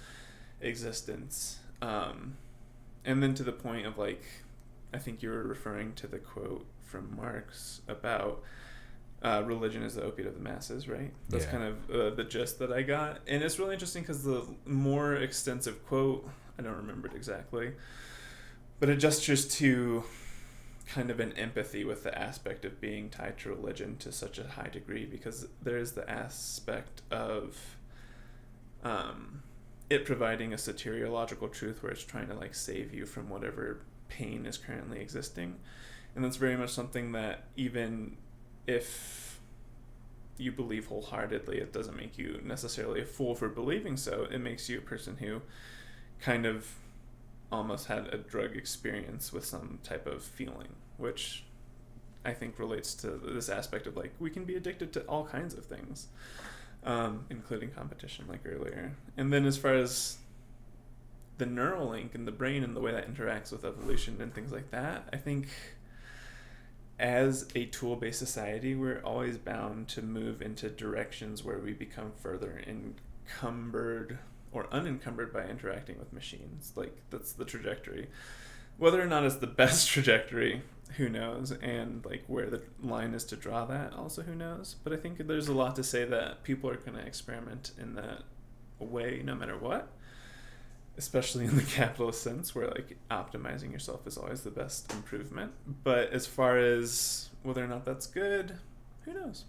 existence. And then to the point of like, I think you were referring to the quote from Marx about religion is the opiate of the masses, right? That's kind of the gist that I got. And it's really interesting because the more extensive quote, I don't remember it exactly, but it gestures to kind of an empathy with the aspect of being tied to religion to such a high degree, because there's the aspect of it providing a soteriological truth where it's trying to like save you from whatever pain is currently existing. And that's very much something that even if you believe wholeheartedly, it doesn't make you necessarily a fool for believing so. It makes you a person who kind of almost had a drug experience with some type of feeling, which I think relates to this aspect of like we can be addicted to all kinds of things, including competition, like earlier. And then as far as the neural link in the brain and the way that interacts with evolution and things like that, I think as a tool-based society, we're always bound to move into directions where we become further encumbered or unencumbered by interacting with machines. Like, that's the trajectory. Whether or not it's the best trajectory, who knows? And like where the line is to draw that, also who knows? But I think there's a lot to say that people are going to experiment in that way no matter what, especially in the capitalist sense where like optimizing yourself is always the best improvement. But as far as whether or not that's good, who knows?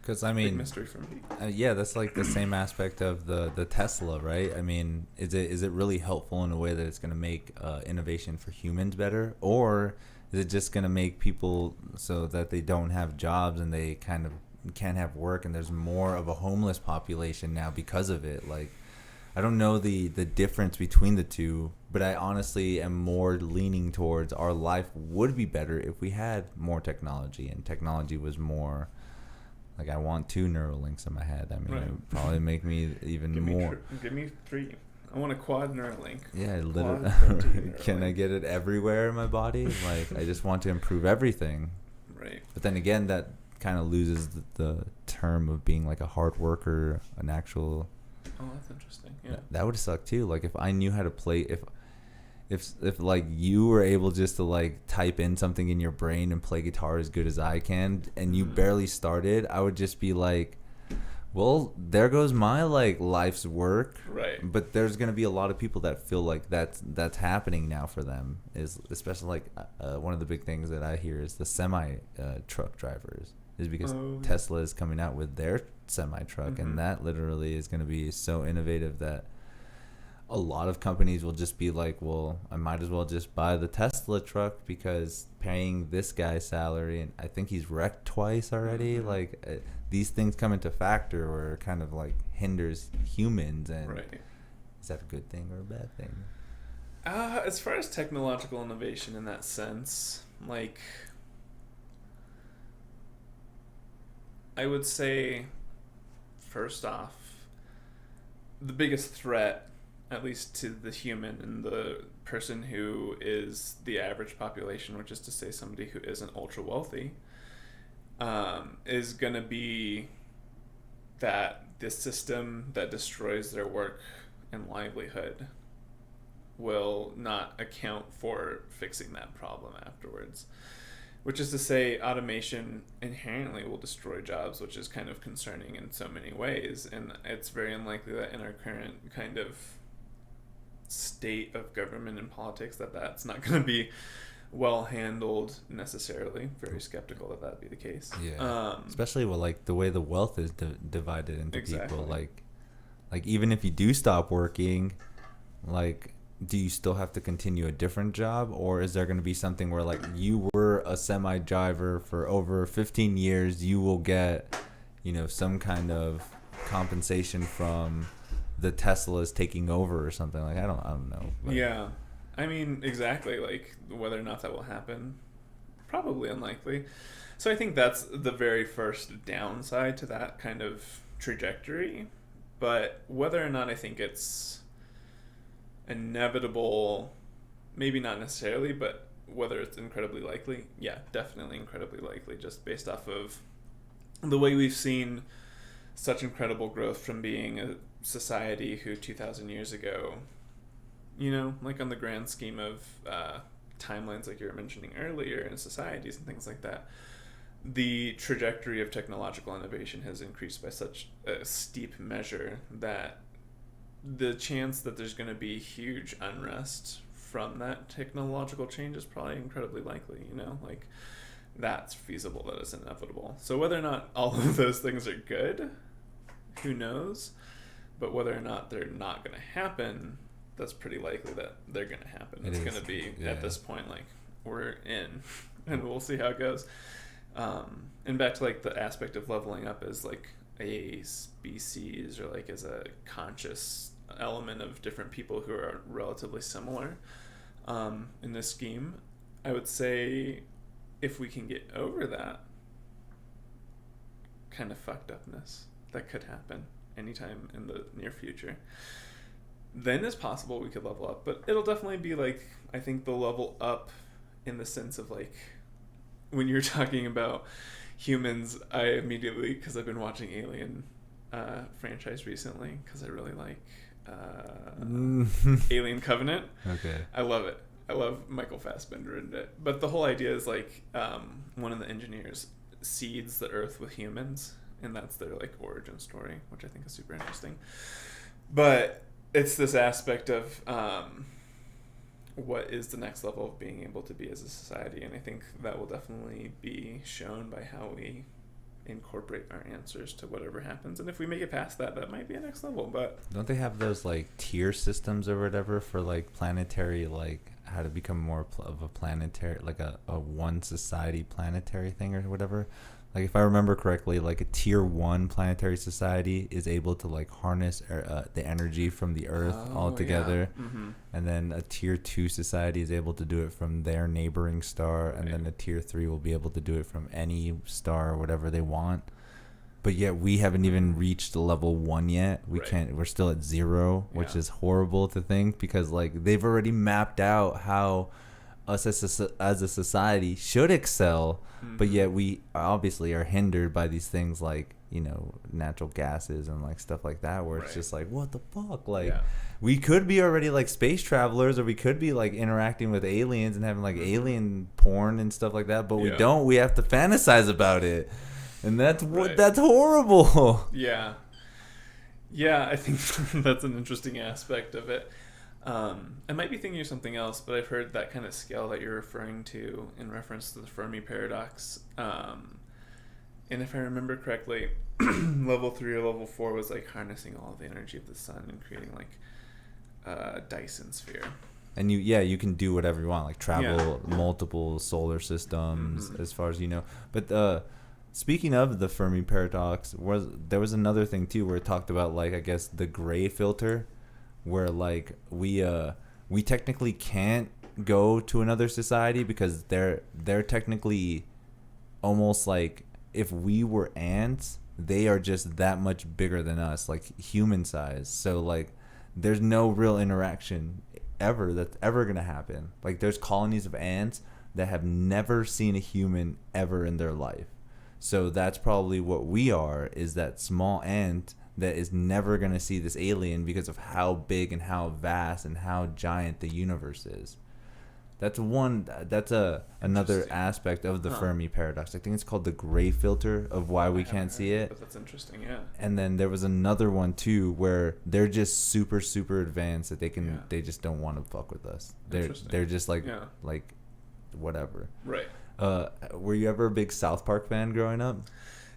Because I mean, big mystery for me. Yeah, that's like the same aspect of the Tesla, right? I mean, is it really helpful in a way that it's going to make innovation for humans better, or is it just going to make people so that they don't have jobs and they kind of can't have work, and there's more of a homeless population now because of it? Like, I don't know the difference between the two, but I honestly am more leaning towards our life would be better if we had more technology, and technology was more. Like, I want 2 neural links in my head. I mean, it would probably make me even more. Give me 3. I want a quad neural link. Yeah, literally. Can I get it everywhere in my body? Like, I just want to improve everything. Right. But then again, that kind of loses the term of being like a hard worker, an actual. Oh, that's interesting. Yeah. That would suck too. Like, if I knew how to play, if like you were able just to like type in something in your brain and play guitar as good as I can, and you barely started, I would just be like, Well, there goes my like life's work. Right. But there's gonna be a lot of people that feel like that's happening now for them. Is especially like one of the big things that I hear is the semi truck drivers. Is because Tesla is coming out with their semi truck, and that literally is gonna be so innovative that a lot of companies will just be like, well, I might as well just buy the Tesla truck because paying this guy's salary, and I think he's wrecked twice already. Like these things come into factor or kind of like hinders humans. And is that a good thing or a bad thing? As far as technological innovation in that sense, like I would say, first off, the biggest threat, at least to the human and the person who is the average population, which is to say somebody who isn't ultra wealthy, is going to be that this system that destroys their work and livelihood will not account for fixing that problem afterwards. Which is to say, automation inherently will destroy jobs, which is kind of concerning in so many ways. And it's very unlikely that in our current kind of state of government and politics that's not going to be well handled necessarily. Very skeptical that that'd be the case. Yeah. Especially with like the way the wealth is divided into people. Like even if you do stop working, like, do you still have to continue a different job, or is there going to be something where like you were a semi driver for over 15 years, you will get, you know, some kind of compensation from the Teslas taking over or something? Like I don't know. But. Yeah, I mean, exactly. Like whether or not that will happen, probably unlikely. So I think that's the very first downside to that kind of trajectory. But whether or not I think it's inevitable, maybe not necessarily, but whether it's incredibly likely, yeah, definitely incredibly likely, just based off of the way we've seen such incredible growth from being a society who 2,000 years ago, you know, like on the grand scheme of timelines like you were mentioning earlier in societies and things like that, the trajectory of technological innovation has increased by such a steep measure that the chance that there's going to be huge unrest from that technological change is probably incredibly likely, you know, like that's feasible, that is inevitable. So whether or not all of those things are good, who knows, but whether or not they're not going to happen, that's pretty likely that they're going to happen. It's going to be, at this point, like we're in and we'll see how it goes. And back to like the aspect of leveling up as like a species or like as a conscious element of different people who are relatively similar in this scheme, I would say if we can get over that kind of fucked upness that could happen anytime in the near future, then it's possible we could level up. But it'll definitely be like, I think the level up in the sense of like when you're talking about humans, I immediately, because I've been watching Alien franchise recently, because I really like Alien Covenant. Okay. I love it. I love Michael Fassbender in it. But the whole idea is like one of the engineers seeds the Earth with humans, and that's their like origin story, which I think is super interesting. But it's this aspect of what is the next level of being able to be as a society, and I think that will definitely be shown by how we incorporate our answers to whatever happens. And if we make it past that, that might be a next level. But don't they have those like tier systems or whatever for like planetary, like how to become more of a planetary, like a one society planetary thing or whatever? Like if I remember correctly, like a tier 1 planetary society is able to like harness the energy from the Earth altogether, and then a tier 2 society is able to do it from their neighboring star, and then a tier 3 will be able to do it from any star or whatever they want. But yet we haven't even reached level 1 yet. We can't. We're still at 0, which is horrible to think, because like they've already mapped out how us as a society should excel, but yet we obviously are hindered by these things like, you know, natural gases and like stuff like that, where it's just like, what the fuck? Like we could be already like space travelers, or we could be like interacting with aliens and having like alien porn and stuff like that, but we don't. We have to fantasize about it. And that's Right. that's horrible. Yeah. Yeah, I think that's an interesting aspect of it. I might be thinking of something else, but I've heard that kind of scale that you're referring to in reference to the Fermi paradox. And if I remember correctly, level 3 or level 4 was like harnessing all the energy of the sun and creating like a Dyson sphere. And you can do whatever you want, like travel multiple solar systems, as far as you know. But speaking of the Fermi paradox, there was another thing too where it talked about, like, I guess the gray filter, where like we technically can't go to another society because they're technically almost like, if we were ants, they are just that much bigger than us, like human size. So like there's no real interaction that's ever gonna happen. Like there's colonies of ants that have never seen a human ever in their life. So that's probably what we are, is that small ant that is never gonna see this alien because of how big and how vast and how giant the universe is. That's another aspect of the Fermi paradox. I think it's called the gray filter of why we can't see it. But that's interesting, yeah. And then there was another one too where they're just super super advanced that they just don't want to fuck with us. They're just like whatever. Right. Were you ever a big South Park fan growing up?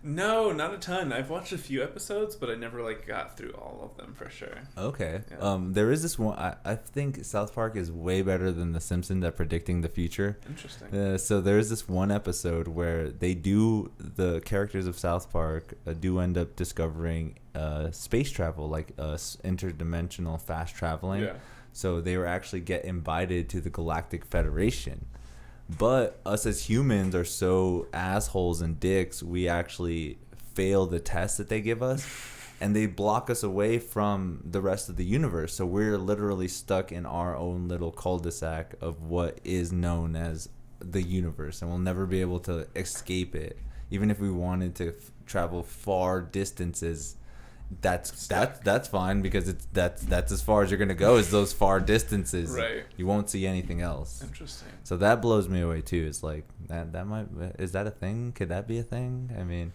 No, not a ton. I've watched a few episodes, but I never like got through all of them for sure. Okay. Yeah. There is this one. I think South Park is way better than The Simpsons at predicting the future. Interesting. So there is this one episode where the characters of South Park do end up discovering space travel, like interdimensional fast traveling. Yeah. So they were actually get invited to the Galactic Federation. But us as humans are so assholes and dicks, we actually fail the test that they give us, and they block us away from the rest of the universe. So we're literally stuck in our own little cul-de-sac of what is known as the universe, and we'll never be able to escape it. Even if we wanted to travel far distances, that's fine, because that's as far as you're gonna go, is those far distances. Right. You won't see anything else. Interesting. So that blows me away too. It's like is that a thing? Could that be a thing? I mean,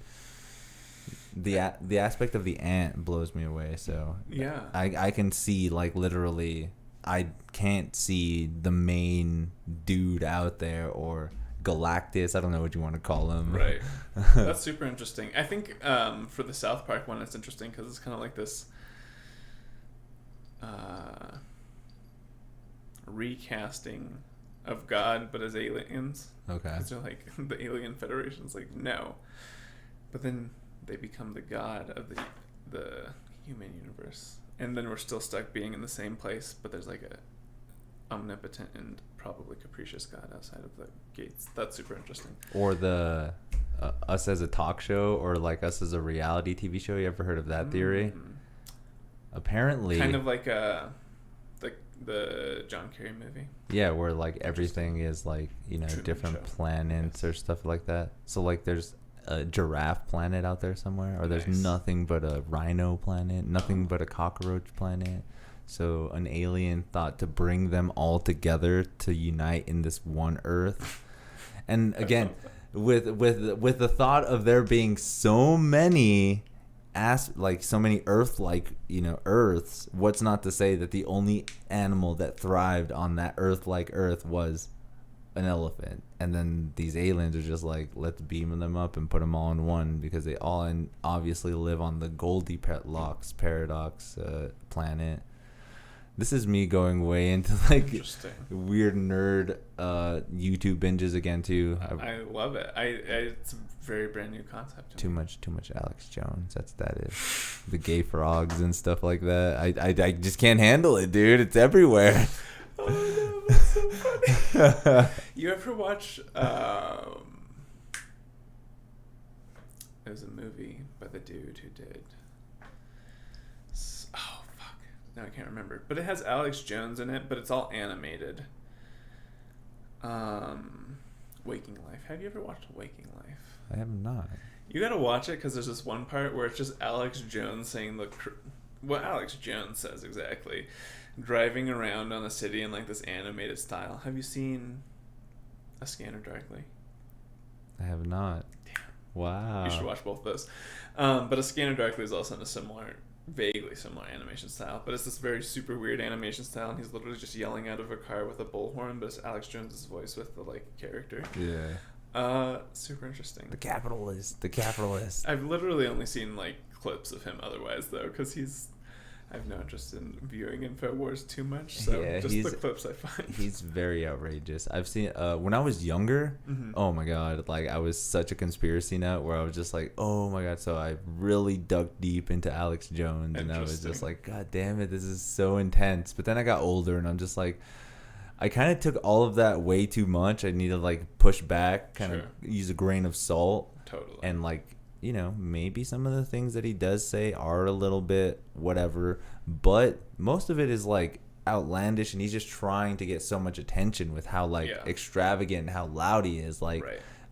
the aspect of the ant blows me away. So yeah, I can see, like, literally, I can't see the main dude out there, or Galactus. I don't know what you want to call him. Right. That's super interesting. I think for the South Park one, it's interesting because it's kind of like this recasting of God, but as aliens. Okay. Because they're like, the Alien Federation's like, no. But then they become the God of the human universe. And then we're still stuck being in the same place, but there's like a omnipotent and probably capricious God outside of the gates. That's super interesting. Or the us as a talk show, or like us as a reality TV show. You ever heard of that theory? Apparently, kind of like the John Kerry movie. Yeah, where like everything is like, Truman different Show. planets or stuff like that. So like there's a giraffe planet out there somewhere, or there's Nice. nothing but a rhino planet, nothing but a cockroach planet. So an alien thought to bring them all together to unite in this one Earth. And again, with the thought of there being so many so many Earths, what's not to say that the only animal that thrived on that Earth-like Earth was an elephant? And then these aliens are just like, let's beam them up and put them all in one, because they all obviously live on the Goldilocks paradox planet. This is me going way into like weird nerd YouTube binges again too. I love it. It's a very brand new concept. Too much Alex Jones. That is the gay frogs and stuff like that. I just can't handle it, dude. It's everywhere. Oh no, that's so funny. You ever watch? There's a movie by the dude who did. Oh fuck! Now I can't remember. But it has Alex Jones in it. But it's all animated. Waking Life. Have you ever watched Waking Life? I have not. You gotta watch it, because there's this one part where it's just Alex Jones saying what Alex Jones says exactly, driving around on the city in like this animated style. Have you seen A Scanner Darkly? I have not. Damn. Wow. You should watch both of those. But A Scanner Darkly is also in a vaguely similar animation style, but it's this very super weird animation style, and he's literally just yelling out of a car with a bullhorn, but it's Alex Jones's voice with the like character. Yeah. Super interesting. The capitalist. I've literally only seen like clips of him otherwise though, because I have no interest in viewing InfoWars too much, so Yeah, just the clips I find. He's very outrageous. I've seen when I was younger, oh my god, like I was such a conspiracy nut where I was just like, oh my god, so I really dug deep into Alex Jones, and I was just like, god damn it, this is so intense. But then I got older and I'm just like, I kind of took all of that way too much. I need to like push back, kind of use a grain of salt. Totally. And like, you know, maybe some of the things that he does say are a little bit whatever, but most of it is like outlandish, and he's just trying to get so much attention with how like extravagant and how loud he is. Like,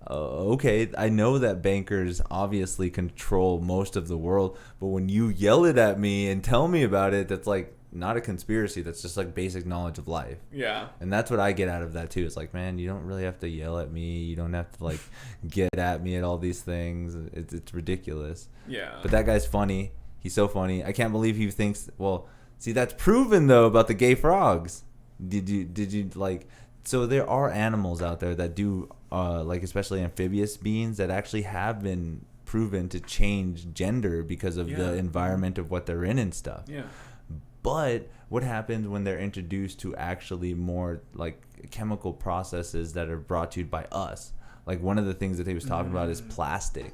okay, I know that bankers obviously control most of the world, but when you yell it at me and tell me about it, that's like not a conspiracy. That's just like basic knowledge of life. Yeah. And that's what I get out of that too. It's like, man, you don't really have to yell at me. You don't have to like get at me at all these things. It's ridiculous. Yeah. But that guy's funny. He's so funny. I can't believe he thinks, well, see, that's proven though about the gay frogs. Did you like, so there are animals out there that do like especially amphibious beings that actually have been proven to change gender because of the environment of what they're in and stuff. Yeah. But what happens when they're introduced to actually more like chemical processes that are brought to you by us? Like one of the things that he was talking about is plastic.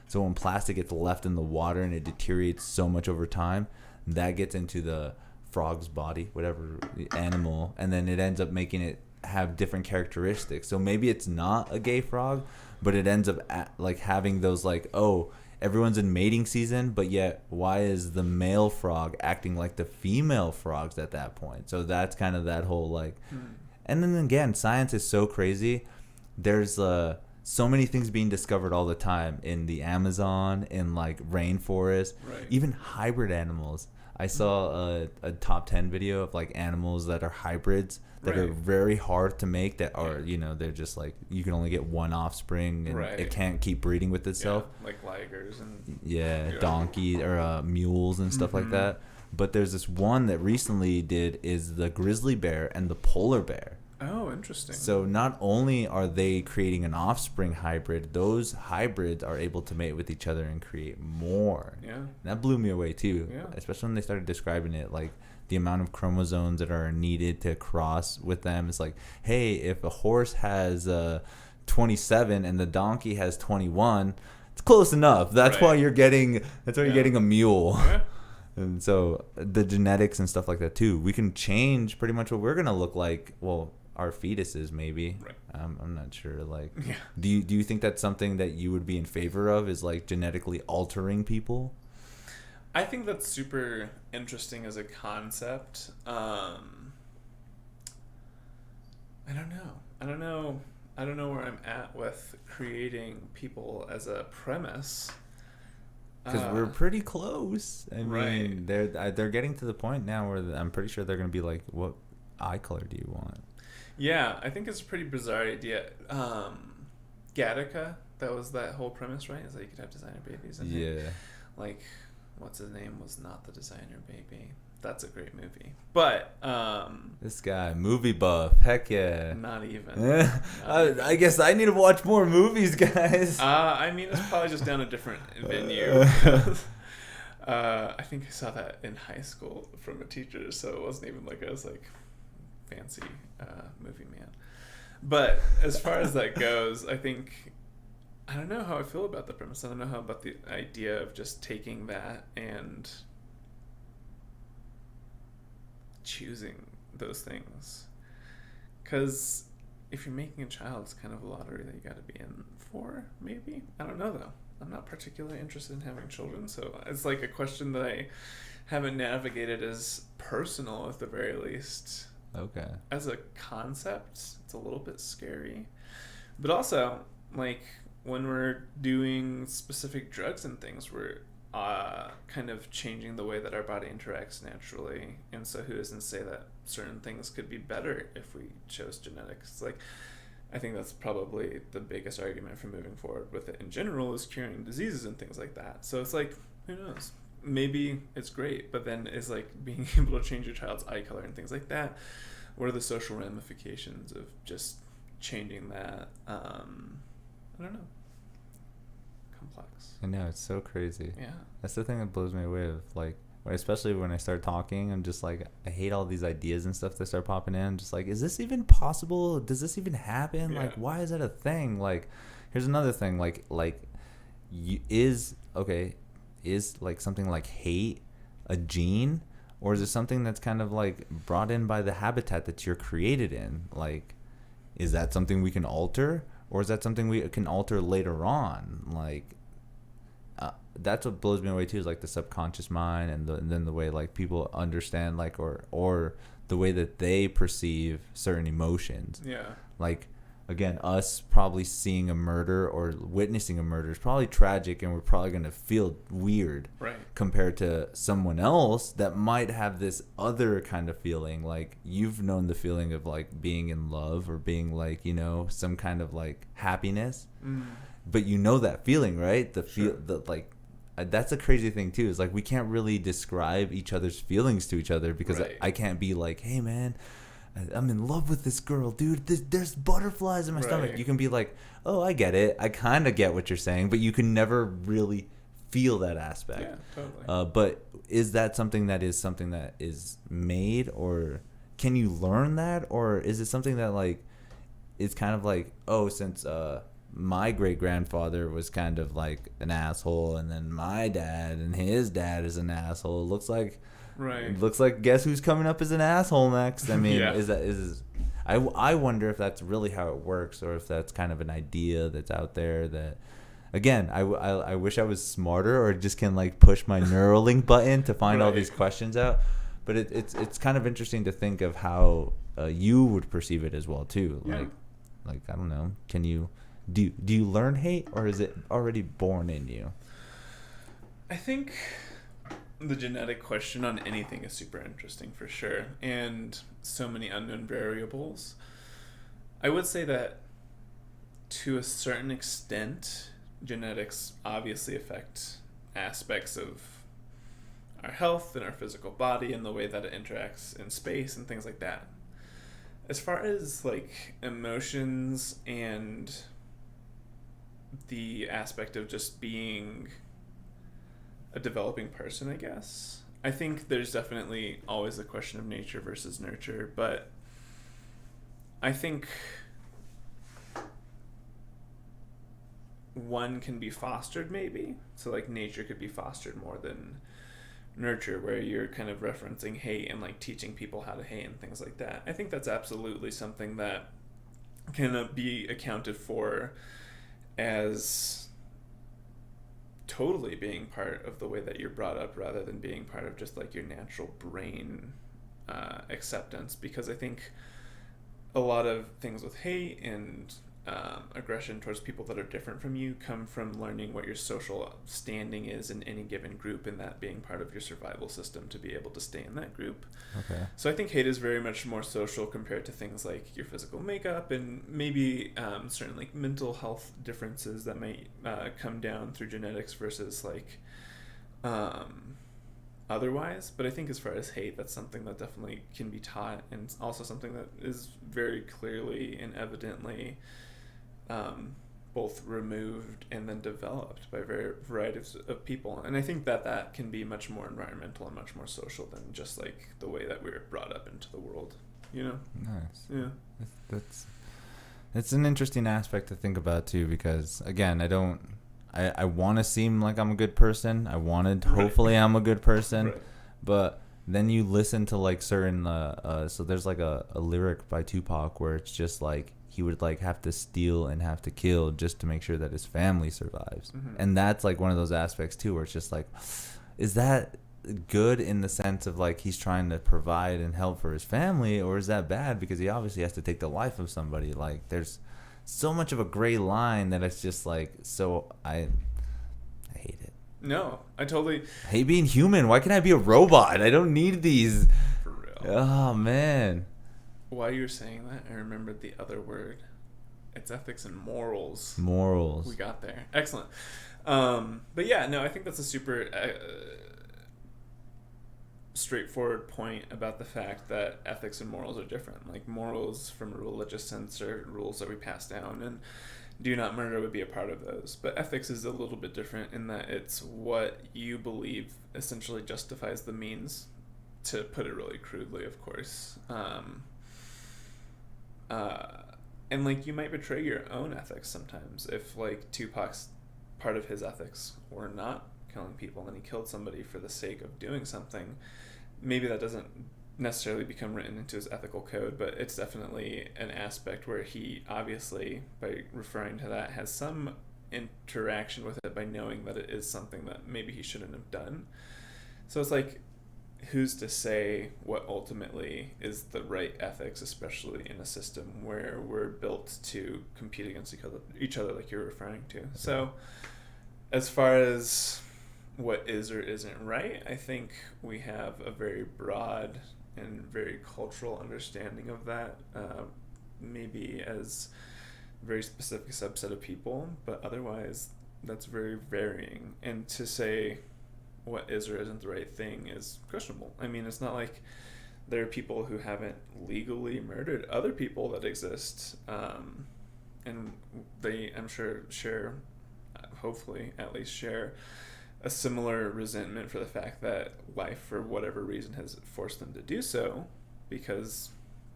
So when plastic gets left in the water and it deteriorates so much over time, that gets into the frog's body, whatever animal, and then it ends up making it have different characteristics. So maybe it's not a gay frog, but it ends up like having those like, oh, everyone's in mating season, but yet why is the male frog acting like the female frogs at that point? So that's kind of that whole like, and then again, science is so crazy. There's so many things being discovered all the time in the Amazon, in like rainforest, even hybrid animals. I saw a top 10 video of like animals that are hybrids that are very hard to make, that are, you know, they're just like, you can only get one offspring and it can't keep breeding with itself. Like ligers and donkeys or mules and stuff like that. But there's this one that recently is the grizzly bear and the polar bear. Oh, interesting. So not only are they creating an offspring hybrid, those hybrids are able to mate with each other and create more. Yeah. And that blew me away too. Yeah. Especially when they started describing it, like the amount of chromosomes that are needed to cross with them. It's like, hey, if a horse has 27 and the donkey has 21, it's close enough. That's why you're getting you're getting a mule. Yeah. And so the genetics and stuff like that too. We can change pretty much what we're gonna look like. Well, our fetuses maybe. Right. I'm not sure. Like, do you think that's something that you would be in favor of? Is like genetically altering people? I think that's super interesting as a concept. I don't know where I'm at with creating people as a premise. Because we're pretty close. I mean, they're getting to the point now where I'm pretty sure they're going to be like, what eye color do you want? Yeah, I think it's a pretty bizarre idea. Gattaca, that was that whole premise, right? Is that you could have designer babies. Like, what's his name was not the designer baby. That's a great movie. But this guy, movie buff, heck yeah. Not even. I guess I need to watch more movies, guys. I mean, it's probably just down a different venue. I think I saw that in high school from a teacher, so it wasn't even like I was like fancy movie man. But as far as that goes, I don't know how I feel about the premise. I don't know how about the idea of just taking that and choosing those things. Because if you're making a child, it's kind of a lottery that you got to be in for, maybe. I don't know, though. I'm not particularly interested in having children, so it's like a question that I haven't navigated as personal, at the very least. Okay. As a concept, it's a little bit scary. But also, like, when we're doing specific drugs and things, we're kind of changing the way that our body interacts naturally. And so who doesn't say that certain things could be better if we chose genetics? Like, I think that's probably the biggest argument for moving forward with it in general, is curing diseases and things like that. So it's like, who knows? Maybe it's great, but then is like being able to change your child's eye color and things like that. What are the social ramifications of just changing that? I don't know. Complex. I know, it's so crazy. Yeah. That's the thing that blows me away of like, especially when I start talking, I'm just like, I hate all these ideas and stuff that start popping in. I'm just like, is this even possible? Does this even happen? Yeah. Like, why is that a thing? Like, here's another thing. Like, is like something like hate a gene, or is it something that's kind of like brought in by the habitat that you're created in? Like, is that something we can alter, or is that something we can alter later on? Like, that's what blows me away too, is like the subconscious mind, and then the way like people understand, like, or the way that they perceive certain emotions. Yeah. Like, again, us probably seeing a murder or witnessing a murder is probably tragic, and we're probably going to feel weird, right, compared to someone else that might have this other kind of feeling. Like, you've known the feeling of like being in love, or being like, you know, some kind of like happiness, but you know that feeling, right? That's a crazy thing too, is like we can't really describe each other's feelings to each other, because right. I can't be like, hey man, I'm in love with this girl, dude. There's butterflies in my stomach. You can be like, oh, I get it. I kind of get what you're saying, but you can never really feel that aspect. Yeah, totally. But is that something that is made, or can you learn that, or is it something that like is kind of like, oh, since my great-grandfather was kind of like an asshole, and then my dad and his dad is an asshole. Looks like guess who's coming up as an asshole next? I mean, yeah. I wonder if that's really how it works, or if that's kind of an idea that's out there that, again, I wish I was smarter, or just can like push my Neuralink button to find all these questions out. But it's kind of interesting to think of how you would perceive it as well too. Yeah. Like I don't know, can you do you learn hate, or is it already born in you? I think the genetic question on anything is super interesting for sure, and so many unknown variables. I would say that to a certain extent, genetics obviously affect aspects of our health and our physical body and the way that it interacts in space and things like that. As far as like emotions and the aspect of just being a developing person, I guess, I think there's definitely always a question of nature versus nurture, but I think one can be fostered maybe. So like nature could be fostered more than nurture, where you're kind of referencing hate and like teaching people how to hate and things like that. I think that's absolutely something that can be accounted for as totally being part of the way that you're brought up, rather than being part of just like your natural brain acceptance. Because I think a lot of things with hate and aggression towards people that are different from you come from learning what your social standing is in any given group, and that being part of your survival system to be able to stay in that group. Okay. So I think hate is very much more social compared to things like your physical makeup, and maybe certain like mental health differences that might come down through genetics versus like otherwise. But I think as far as hate, that's something that definitely can be taught, and also something that is very clearly and evidently both removed and then developed by varieties of people. And I think that can be much more environmental and much more social than just like the way that we were brought up into the world, you know? Nice. Yeah. That's an interesting aspect to think about too, because again, I want to seem like I'm a good person. Hopefully I'm a good person, but then you listen to like certain, so there's like a lyric by Tupac where it's just like, he would like have to steal and have to kill just to make sure that his family survives. Mm-hmm. And that's like one of those aspects too, where it's just like, is that good in the sense of like he's trying to provide and help for his family, or is that bad because he obviously has to take the life of somebody? Like there's so much of a gray line that it's just like, so I hate it. No, I totally hate being human. Why can't I be a robot? I don't need these. For real. Oh man. While you were saying that, I remembered the other word. It's ethics and morals. Morals. We got there. Excellent. But yeah, no, I think that's a super straightforward point about the fact that ethics and morals are different. Like, morals from a religious sense are rules that we pass down, and do not murder would be a part of those. But ethics is a little bit different in that it's what you believe essentially justifies the means, to put it really crudely, of course. And like, you might betray your own ethics sometimes. If like Tupac's part of his ethics were not killing people, and he killed somebody for the sake of doing something, maybe that doesn't necessarily become written into his ethical code, but it's definitely an aspect where he obviously, by referring to that, has some interaction with it by knowing that it is something that maybe he shouldn't have done. So it's like, who's to say what ultimately is the right ethics, especially in a system where we're built to compete against each other like you're referring to. So as far as what is or isn't right, I think we have a very broad and very cultural understanding of that, maybe as a very specific subset of people, but otherwise that's very varying. And to say what is or isn't the right thing is questionable. I mean, it's not like there are people who haven't legally murdered other people that exist, and they, I'm sure, hopefully at least share a similar resentment for the fact that life, for whatever reason, has forced them to do so, because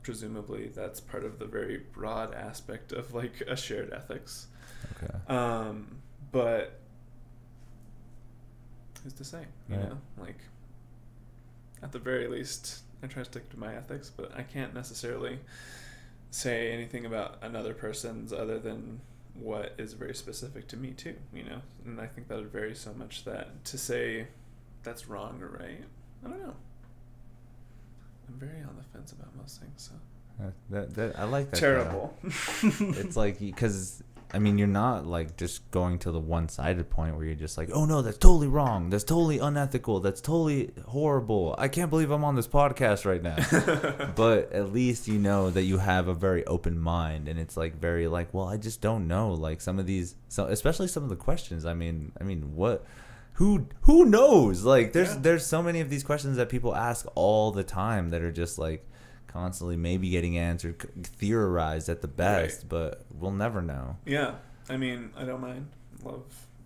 presumably that's part of the very broad aspect of like a shared ethics. Okay. But who's to say, you Right. know, like, at the very least, I try to stick to my ethics, but I can't necessarily say anything about another person's other than what is very specific to me too, you know. And I think that would vary so much that to say that's wrong or right, I don't know. I'm very on the fence about most things, so That I like that. terrible. It's like, because I mean, you're not like just going to the one-sided point where you're just like, oh no, that's totally wrong, that's totally unethical, that's totally horrible, I can't believe I'm on this podcast right now. But at least you know that you have a very open mind, and it's like very like, well, I just don't know, like some of these, so especially some of the questions. I mean what, who knows? Like there's so many of these questions that people ask all the time that are just like constantly maybe getting answered, theorized at the best, right. But we'll never know. Yeah, I mean, I don't mind. Love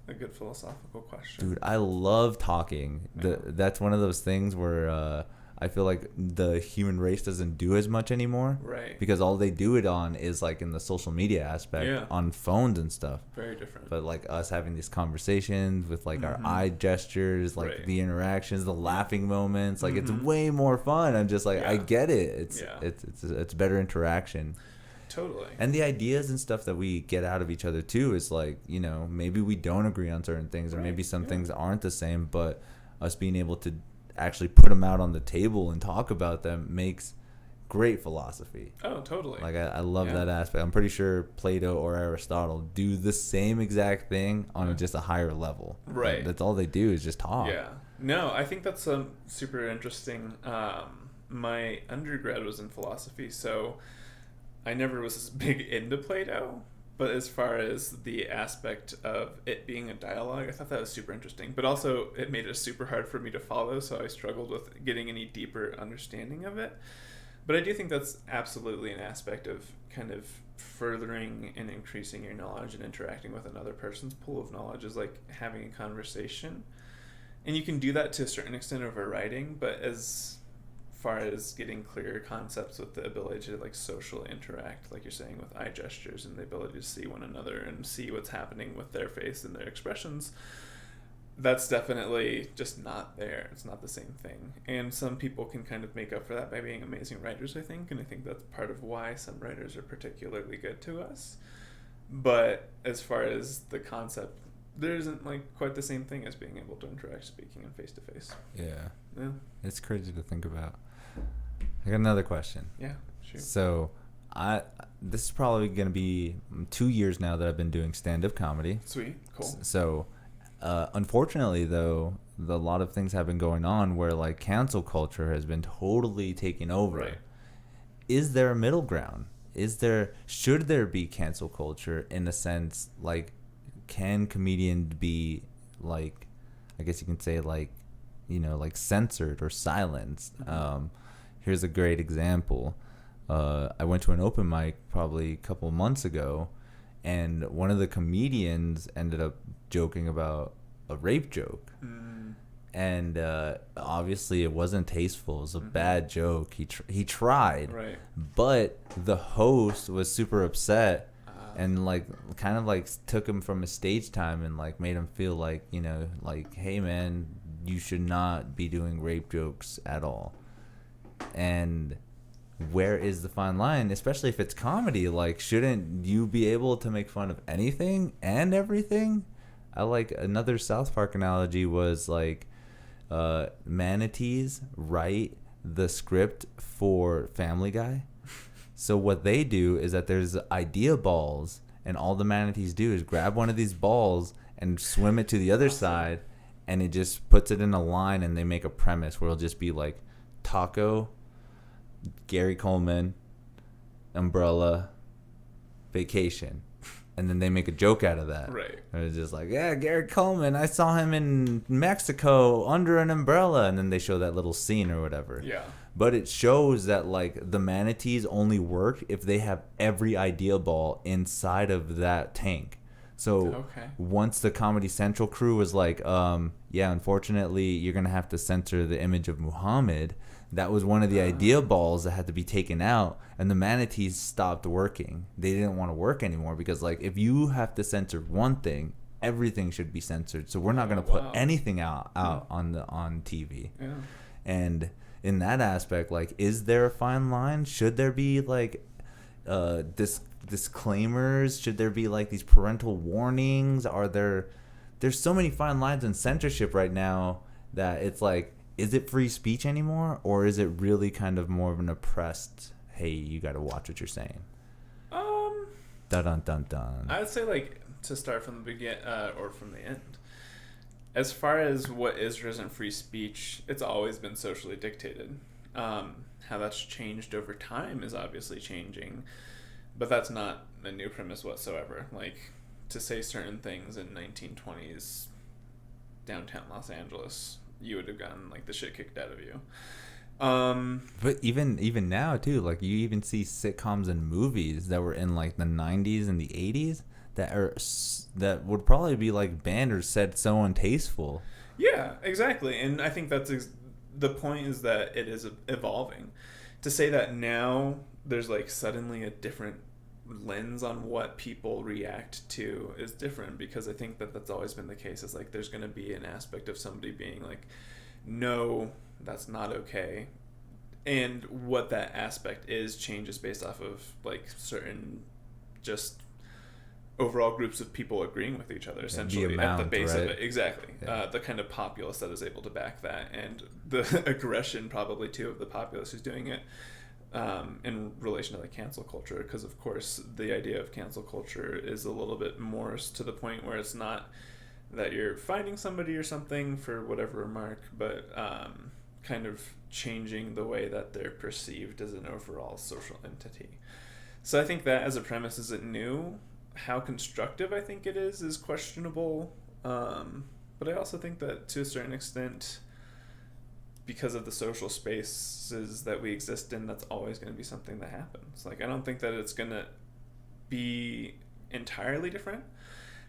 a good philosophical question. Dude, I love talking. Yeah. That's one of those things where I feel like the human race doesn't do as much anymore. Right. Because all they do it on is like in the social media aspect, on phones and stuff. Very different. But like us having these conversations with like our eye gestures, like the interactions, the laughing moments, like it's way more fun. I'm just like, I get it. It's better interaction. Totally. And the ideas and stuff that we get out of each other too is like, you know, maybe we don't agree on certain things, or maybe some things aren't the same, but us being able to actually put them out on the table and talk about them makes great philosophy. Oh, totally. Like I love that aspect. I'm pretty sure Plato or Aristotle do the same exact thing on just a higher level. Right. That's all they do is just talk. Yeah. No, I think that's super interesting. My undergrad was in philosophy, so I never was as big into Plato. But as far as the aspect of it being a dialogue, I thought that was super interesting. But also, it made it super hard for me to follow, so I struggled with getting any deeper understanding of it. But I do think that's absolutely an aspect of kind of furthering and increasing your knowledge and interacting with another person's pool of knowledge is like having a conversation. And you can do that to a certain extent over writing, but as far as getting clearer concepts with the ability to like socially interact, like you're saying, with eye gestures and the ability to see one another and see what's happening with their face and their expressions, that's definitely just not there. It's not the same thing. And some people can kind of make up for that by being amazing writers, I think, and I think that's part of why some writers are particularly good to us. But as far as the concept, there isn't like quite the same thing as being able to interact, speaking, and face to face. Yeah. It's crazy to think about. I got another question. Yeah, sure. So, this is probably going to be 2 years now that I've been doing stand-up comedy. Sweet, cool. So, unfortunately, though, a lot of things have been going on where like cancel culture has been totally taken over. Right. Is there a middle ground? should there be cancel culture in a sense? Like, can comedians be like, I guess you can say like, like censored or silenced? Here's a great example. I went to an open mic probably a couple months ago, and one of the comedians ended up joking about a rape joke. And obviously it wasn't tasteful. It was a bad joke. He tried, right? But the host was super upset and like kind of like took him from his stage time and like made him feel like, like, hey man, you should not be doing rape jokes at all. And where is the fine line, especially if it's comedy? Like, shouldn't you be able to make fun of anything and everything? I like another South Park analogy was like, manatees write the script for Family Guy. So what they do is that there's idea balls, and all the manatees do is grab one of these balls and swim it to the other side, and it just puts it in a line, and they make a premise where it'll just be like taco, Gary Coleman, umbrella, vacation. And then they make a joke out of that. Right. And it's just like, yeah, Gary Coleman, I saw him in Mexico under an umbrella. And then they show that little scene or whatever. Yeah. But it shows that, like, the manatees only work if they have every idea ball inside of that tank. So once the Comedy Central crew was like, yeah, unfortunately, you're going to have to censor the image of Muhammad, that was one of the idea balls that had to be taken out, and the manatees stopped working. They didn't want to work anymore because, like, if you have to censor one thing, everything should be censored. So we're not going to put anything out on TV. Yeah. And in that aspect, like, is there a fine line? Should there be like disclaimers? Should there be like these parental warnings? There's so many fine lines in censorship right now that it's like, is it free speech anymore, or is it really kind of more of an oppressed, hey, you got to watch what you're saying? Dun dun dun dun. I would say, like, to start from the beginning or from the end. As far as what is or isn't free speech, it's always been socially dictated. How that's changed over time is obviously changing, but that's not a new premise whatsoever. Like, to say certain things in 1920s downtown Los Angeles, you would have gotten like the shit kicked out of you. But even now too, like, you even see sitcoms and movies that were in like the 90s and the 80s that would probably be like banned or said so untasteful. Yeah, exactly. And I think that's the point, is that it is evolving. To say that now there's like suddenly a different lens on what people react to is different, because I think that that's always been the case. Is like there's going to be an aspect of somebody being like, no, that's not okay, and what that aspect is changes based off of like certain just overall groups of people agreeing with each other, essentially, the amount, at the base, right? Of it. Exactly. Yeah. The kind of populace that is able to back that, and the aggression probably too of the populace who's doing it. In relation to like cancel culture, because of course the idea of cancel culture is a little bit more to the point where it's not that you're finding somebody or something for whatever remark, but kind of changing the way that they're perceived as an overall social entity. So I think that as a premise isn't new. How constructive I think it is questionable, but I also think that to a certain extent, because of the social spaces that we exist in, that's always going to be something that happens. Like, I don't think that it's going to be entirely different.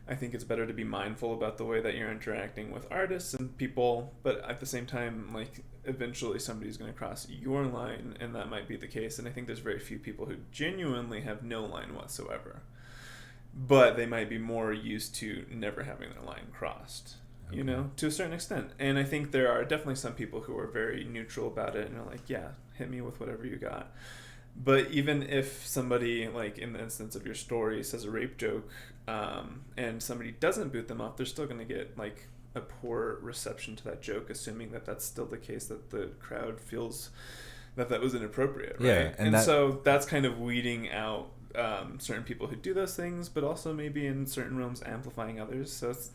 I think it's better to be mindful about the way that you're interacting with artists and people, but at the same time, like, eventually somebody's going to cross your line, and that might be the case. And I think there's very few people who genuinely have no line whatsoever, but they might be more used to never having their line crossed. Okay. You know, to a certain extent. And I think there are definitely some people who are very neutral about it and are like, yeah, hit me with whatever you got. But even if somebody, like in the instance of your story, says a rape joke, and somebody doesn't boot them off, they're still going to get like a poor reception to that joke, assuming that that's still the case, that the crowd feels that that was inappropriate, right? Yeah, and so that's kind of weeding out certain people who do those things, but also maybe in certain realms amplifying others. So it's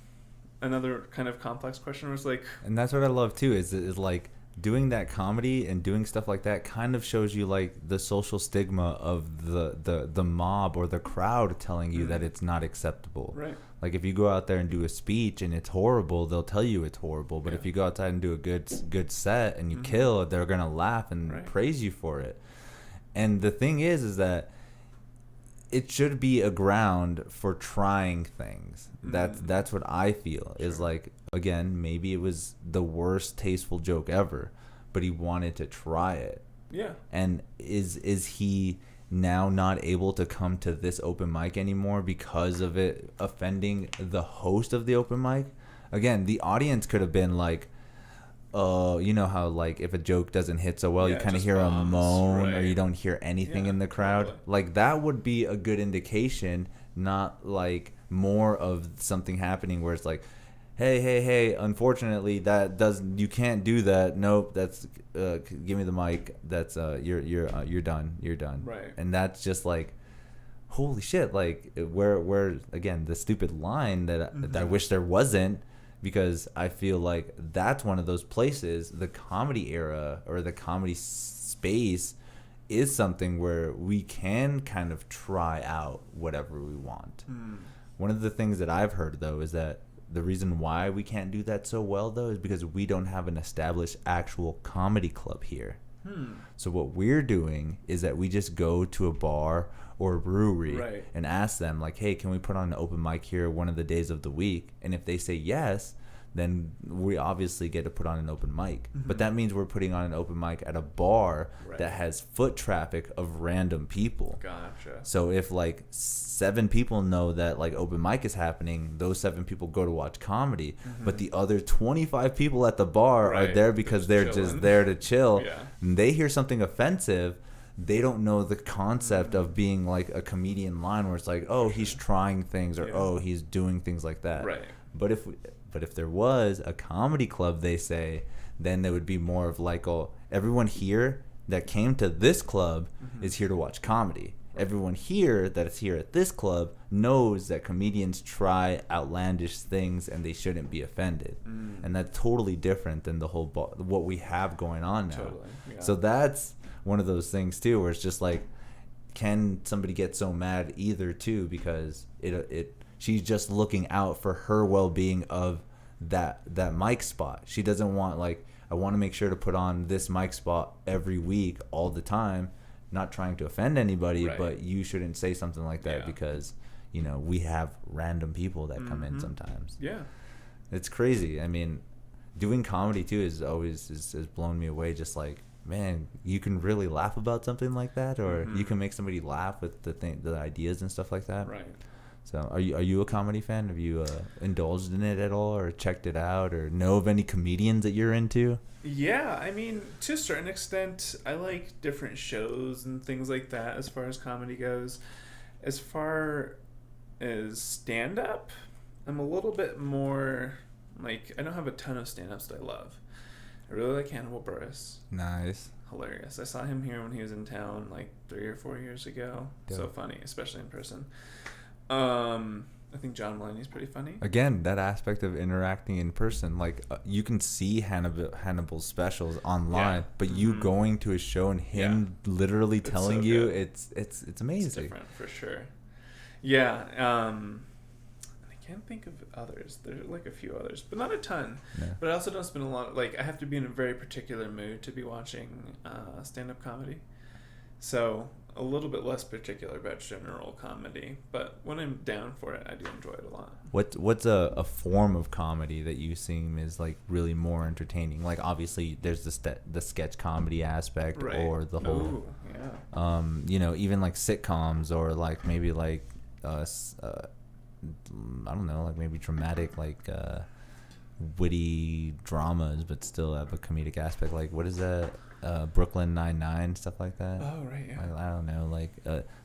another kind of complex question where it's like, and that's what I love too, is like doing that comedy and doing stuff like that kind of shows you like the social stigma of the mob or the crowd telling you that it's not acceptable. Right. Like if you go out there and do a speech and it's horrible, they'll tell you it's horrible. But if you go outside and do a good set and you kill, they're gonna laugh and praise you for it. And the thing is that it should be a ground for trying things. That's what I feel is like, again, maybe it was the worst tasteful joke ever, but he wanted to try it. Yeah. And is he now not able to come to this open mic anymore because of it offending the host of the open mic? Again, the audience could have been like, you know how like if a joke doesn't hit so well, you kind of hear a moan or you don't hear anything in the crowd. Totally. Like that would be a good indication, not like more of something happening where it's like, hey, unfortunately you can't do that. Nope, that's give me the mic. That's you're done. Right. And that's just like, holy shit, like where again the stupid line that I wish there wasn't. Because I feel like that's one of those places, the comedy era or the comedy space is something where we can kind of try out whatever we want. One of the things that I've heard, though, is that the reason why we can't do that so well, though, is because we don't have an established actual comedy club here. So what we're doing is that we just go to a bar or a brewery and ask them like, hey, can we put on an open mic here one of the days of the week? And if they say yes, then we obviously get to put on an open mic. But that means we're putting on an open mic at a bar that has foot traffic of random people. Gotcha. So if like 7 people know that like open mic is happening, those 7 people go to watch comedy. But the other 25 people at the bar are there because they're just there to chill. And they hear something offensive. They don't know the concept of being like a comedian line where it's like, oh, he's trying things or oh, he's doing things like that. Right. But if there was a comedy club, they say, then there would be more of like, oh, everyone here that came to this club is here to watch comedy. Everyone here that is here at this club knows that comedians try outlandish things and they shouldn't be offended. And that's totally different than the whole what we have going on now. Totally. Yeah. So that's one of those things too, where it's just like, can somebody get so mad either too because she's just looking out for her well-being of that mic spot. She doesn't want like, I want to make sure to put on this mic spot every week all the time, not trying to offend anybody, but you shouldn't say something like that because, you know, we have random people that come in sometimes. Yeah. It's crazy. I mean, doing comedy too is always has blown me away. Just like, man, you can really laugh about something like that, or you can make somebody laugh with the ideas and stuff like that. Right. So, are you a comedy fan? Have you indulged in it at all, or checked it out, or know of any comedians that you're into? Yeah, I mean, to a certain extent, I like different shows and things like that as far as comedy goes. As far as stand-up, I'm a little bit more, like, I don't have a ton of stand-ups that I love. I really like Hannibal Buress. Nice. Hilarious. I saw him here when he was in town like 3 or 4 years ago. Dope. So funny, especially in person. I think John Mulaney's pretty funny. Again, that aspect of interacting in person, like you can see Hannibal's specials online, but you going to a show and him literally telling so you, it's amazing. It's different for sure. Yeah. I can't think of others. There's like a few others, but not a ton. Yeah. But I also don't spend a lot. Like I have to be in a very particular mood to be watching stand-up comedy. So a little bit less particular about general comedy, but when I'm down for it, I do enjoy it a lot. What's a form of comedy that you seem is like really more entertaining? Like obviously there's the sketch comedy aspect, or the whole, you know, even like sitcoms, or like maybe like I don't know, like maybe dramatic, like witty dramas, but still have a comedic aspect. Like what is that? Brooklyn Nine-Nine, stuff like that. Oh right, yeah. I don't know, like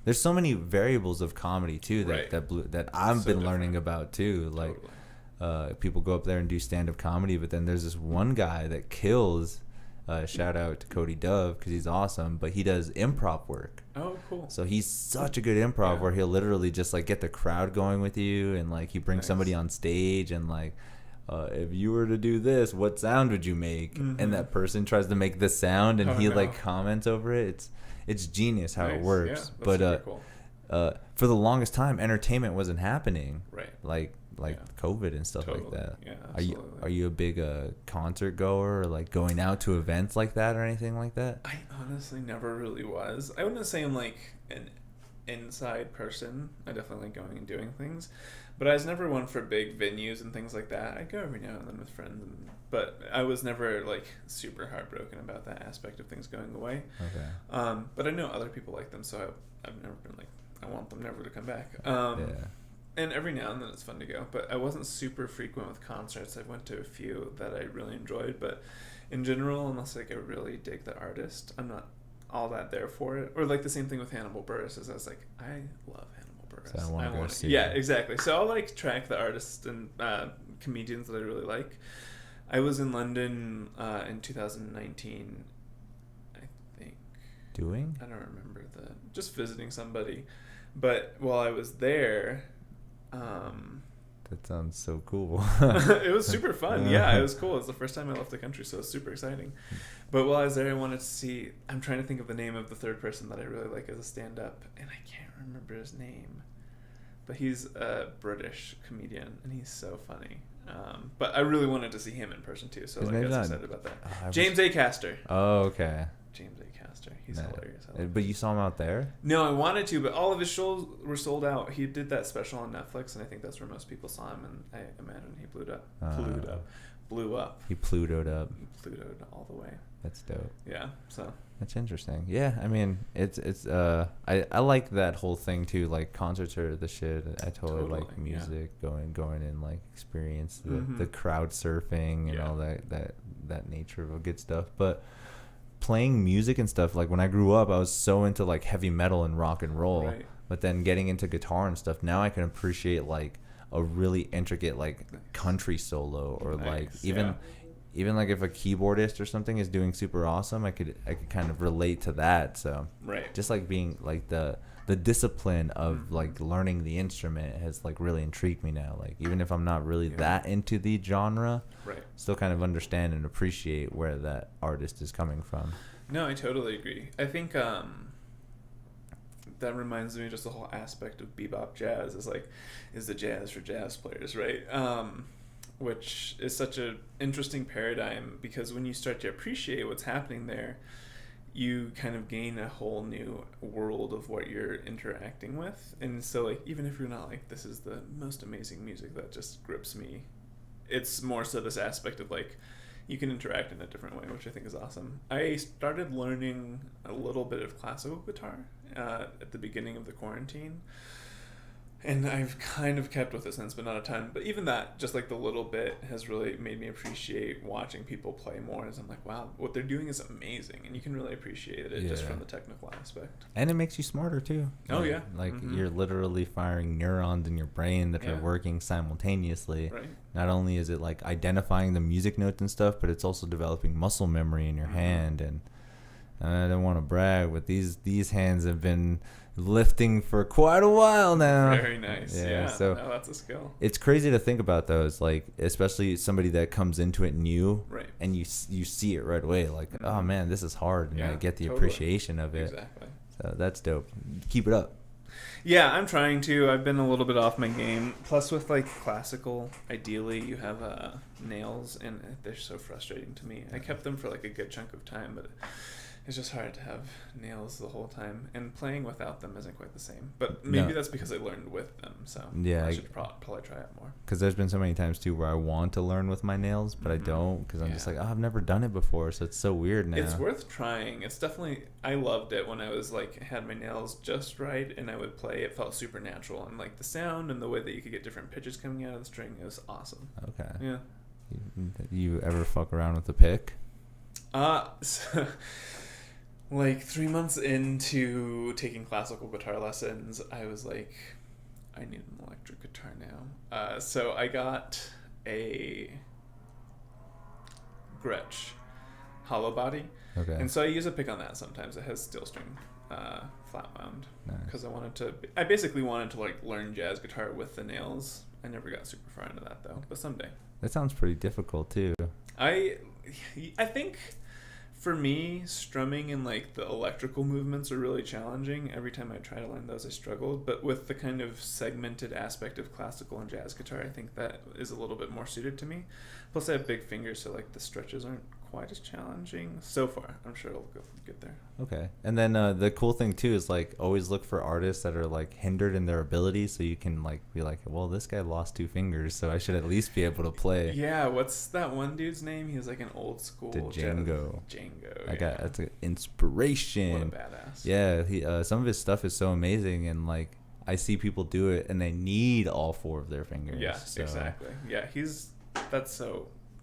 there's so many variables of comedy too that I've been learning about too. Like people go up there and do stand-up comedy, but then there's this one guy that kills. Shout out to Cody Dove because he's awesome, but he does improv work. Oh, cool. So he's such a good improv where he'll literally just like get the crowd going with you, and like he brings somebody on stage, and like if you were to do this, what sound would you make? Mm-hmm. And that person tries to make the sound, and he no. like comments over it. It's genius how it works. Yeah, that's but super cool. For the longest time, entertainment wasn't happening. Right. Like COVID and stuff like that. Yeah, absolutely. Are you a big concert goer, or like going out to events like that or anything like that? I honestly never really was. I wouldn't say I'm like an inside person. I definitely like going and doing things, but I was never one for big venues and things like that. I go every now and then with friends, but I was never like super heartbroken about that aspect of things going away. Okay. But I know other people like them, so I've never been like, I want them never to come back. Yeah. And every now and then it's fun to go, but I wasn't super frequent with concerts. I went to a few that I really enjoyed, but in general, unless like I really dig the artist, I'm not all that there for it. Or like the same thing with Hannibal Buress, is I was like, I love Hannibal Buress. So I want to go see Yeah, it. exactly. So I'll like track the artists and comedians that I really like. I was in London in 2019, I think. Doing? I don't remember just visiting somebody. But while I was there, that sounds so cool. it was super fun. Yeah, it was cool. It was the first time I left the country, so it was super exciting. But while I was there, I wanted to see, I'm trying to think of the name of the third person that I really like as a stand-up, and I can't remember his name. But he's a British comedian, and he's so funny. But I really wanted to see him in person, too, so like, I was excited about that. James A. Caster. Oh, okay. James A. Caster. He's hilarious. But you saw him out there? No, I wanted to, but all of his shows were sold out. He did that special on Netflix, and I think that's where most people saw him, and I imagine he blew up. He Plutoed up. He Plutoed all the way. That's dope. Yeah, so. That's interesting. Yeah, I mean, I like that whole thing too. Like concerts are the shit. I totally like music. Yeah. Going and like experience the crowd surfing and all that nature of good stuff. But playing music and stuff, like when I grew up, I was so into like heavy metal and rock and roll. Right. But then getting into guitar and stuff, now I can appreciate like a really intricate like country solo or like even like if a keyboardist or something is doing super awesome, I could kind of relate to that. So just like being like the discipline of like learning the instrument has like really intrigued me now. Like even if I'm not really that into the genre, still kind of understand and appreciate where that artist is coming from. No, I totally agree. I think that reminds me of just the whole aspect of bebop jazz is the jazz for jazz players, right? Which is such an interesting paradigm, because when you start to appreciate what's happening there, you kind of gain a whole new world of what you're interacting with. And so like even if you're not like, this is the most amazing music that just grips me, it's more so this aspect of like you can interact in a different way, which I think is awesome. I started learning a little bit of classical guitar at the beginning of the quarantine. And I've kind of kept with it since, but not a ton. But even that, just like the little bit, has really made me appreciate watching people play more. As I'm like, wow, what they're doing is amazing, and you can really appreciate it just from the technical aspect. And it makes you smarter too. Oh yeah, like you're literally firing neurons in your brain that are working simultaneously. Right. Not only is it like identifying the music notes and stuff, but it's also developing muscle memory in your hand. And I don't want to brag, but these hands have been lifting for quite a while now. Very nice. Yeah. So no, that's a skill. It's crazy to think about those, like especially somebody that comes into it new, and you see it right away, like oh man, this is hard, and I get the appreciation of it. Exactly. So that's dope. Keep it up. Yeah, I'm trying to. I've been a little bit off my game. Plus, with like classical, ideally you have nails, and they're so frustrating to me. I kept them for like a good chunk of time, but it's just hard to have nails the whole time, and playing without them isn't quite the same. But maybe that's because I learned with them, so I should probably try it more. Because there's been so many times too where I want to learn with my nails, but I don't, because I'm just like, I've never done it before, so it's so weird now. It's worth trying. It's definitely, I loved it when I was like had my nails just right, and I would play. It felt super natural, and like the sound and the way that you could get different pitches coming out of the string, it was awesome. Okay. Yeah. You ever fuck around with the pick? So like 3 months into taking classical guitar lessons, I was like, I need an electric guitar now. So I got a Gretsch hollow body. Okay. And so I use a pick on that sometimes. It has steel string flat wound. Because I basically wanted to like learn jazz guitar with the nails. I never got super far into that though, but someday. That sounds pretty difficult too. I think for me, strumming and like the electrical movements are really challenging. Every time I try to learn those, I struggled. But with the kind of segmented aspect of classical and jazz guitar, I think that is a little bit more suited to me. Plus, I have big fingers, so like the stretches aren't quite as challenging so far. I'm sure it'll get there. Okay. And then the cool thing too is like always look for artists that are like hindered in their abilities, so you can like be like, well, this guy lost 2 fingers, so I should at least be able to play. Yeah, what's that one dude's name? He was like an old school Django. That's an inspiration. What a badass. Yeah, he some of his stuff is so amazing, and like I see people do it and they need all 4 of their fingers. Yeah, so. exactly. Yeah,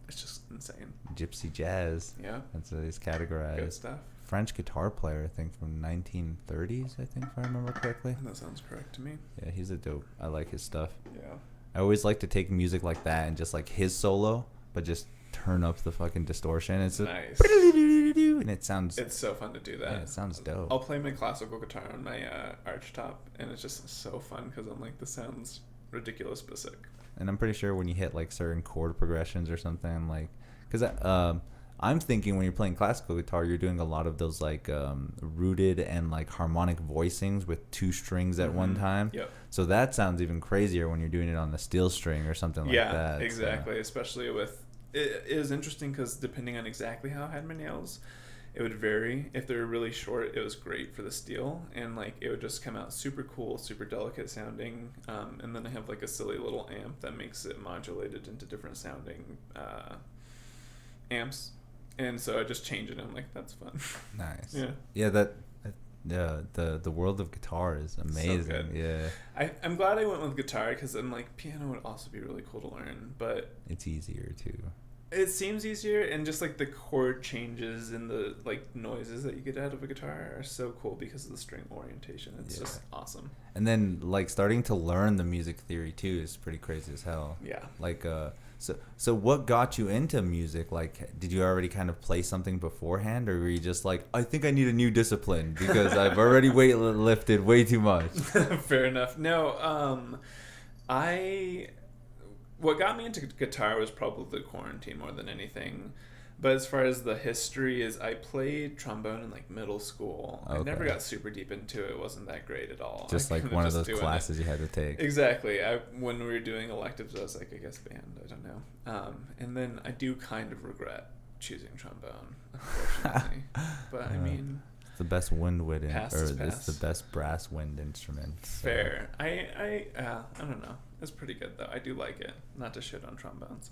it's just insane. Gypsy jazz. Yeah. That's what he's categorized. Good stuff. French guitar player, I think, from 1930s, I think, if I remember correctly. That sounds correct to me. Yeah, he's a dope. I like his stuff. Yeah. I always like to take music like that and just like his solo, but just turn up the fucking distortion. It's nice. And it sounds... It's so fun to do that. Yeah, it sounds dope. I'll play my classical guitar on my arch top, and it's just so fun because I'm like, this sounds ridiculous but sick. And I'm pretty sure when you hit like certain chord progressions or something, like... Because I'm thinking when you're playing classical guitar, you're doing a lot of those like rooted and like harmonic voicings with 2 strings at one time. Yep. So that sounds even crazier when you're doing it on the steel string or something like that. Yeah, exactly. So. Especially with it is interesting because depending on exactly how I had my nails, it would vary. If they were really short, it was great for the steel, and like it would just come out super cool, super delicate sounding. And then I have like a silly little amp that makes it modulated into different sounding amps. And so I just change it and I'm like, that's fun. Nice. Yeah. Yeah, the world of guitar is amazing. So good. Yeah. I'm glad I went with guitar because I'm like, piano would also be really cool to learn, but it's easier too. It seems easier, and just like the chord changes and the like noises that you get out of a guitar are so cool because of the string orientation. It's just awesome. And then like starting to learn the music theory too is pretty crazy as hell. Yeah. Like so what got you into music? Like, did you already kind of play something beforehand, or were you just like, I think I need a new discipline because I've already weightlifted way too much? Fair enough. No, what got me into guitar was probably the quarantine more than anything. But as far as the history is, I played trombone in like middle school. Okay. I never got super deep into it. It wasn't that great at all. Just like one of those classes you had to take. Exactly. When we were doing electives, I was like, I guess band. I don't know. And then I do kind of regret choosing trombone, unfortunately. But I mean, it's the best it's the best brass wind instrument. So. Fair. I don't know. It's pretty good though. I do like it. Not to shit on trombones.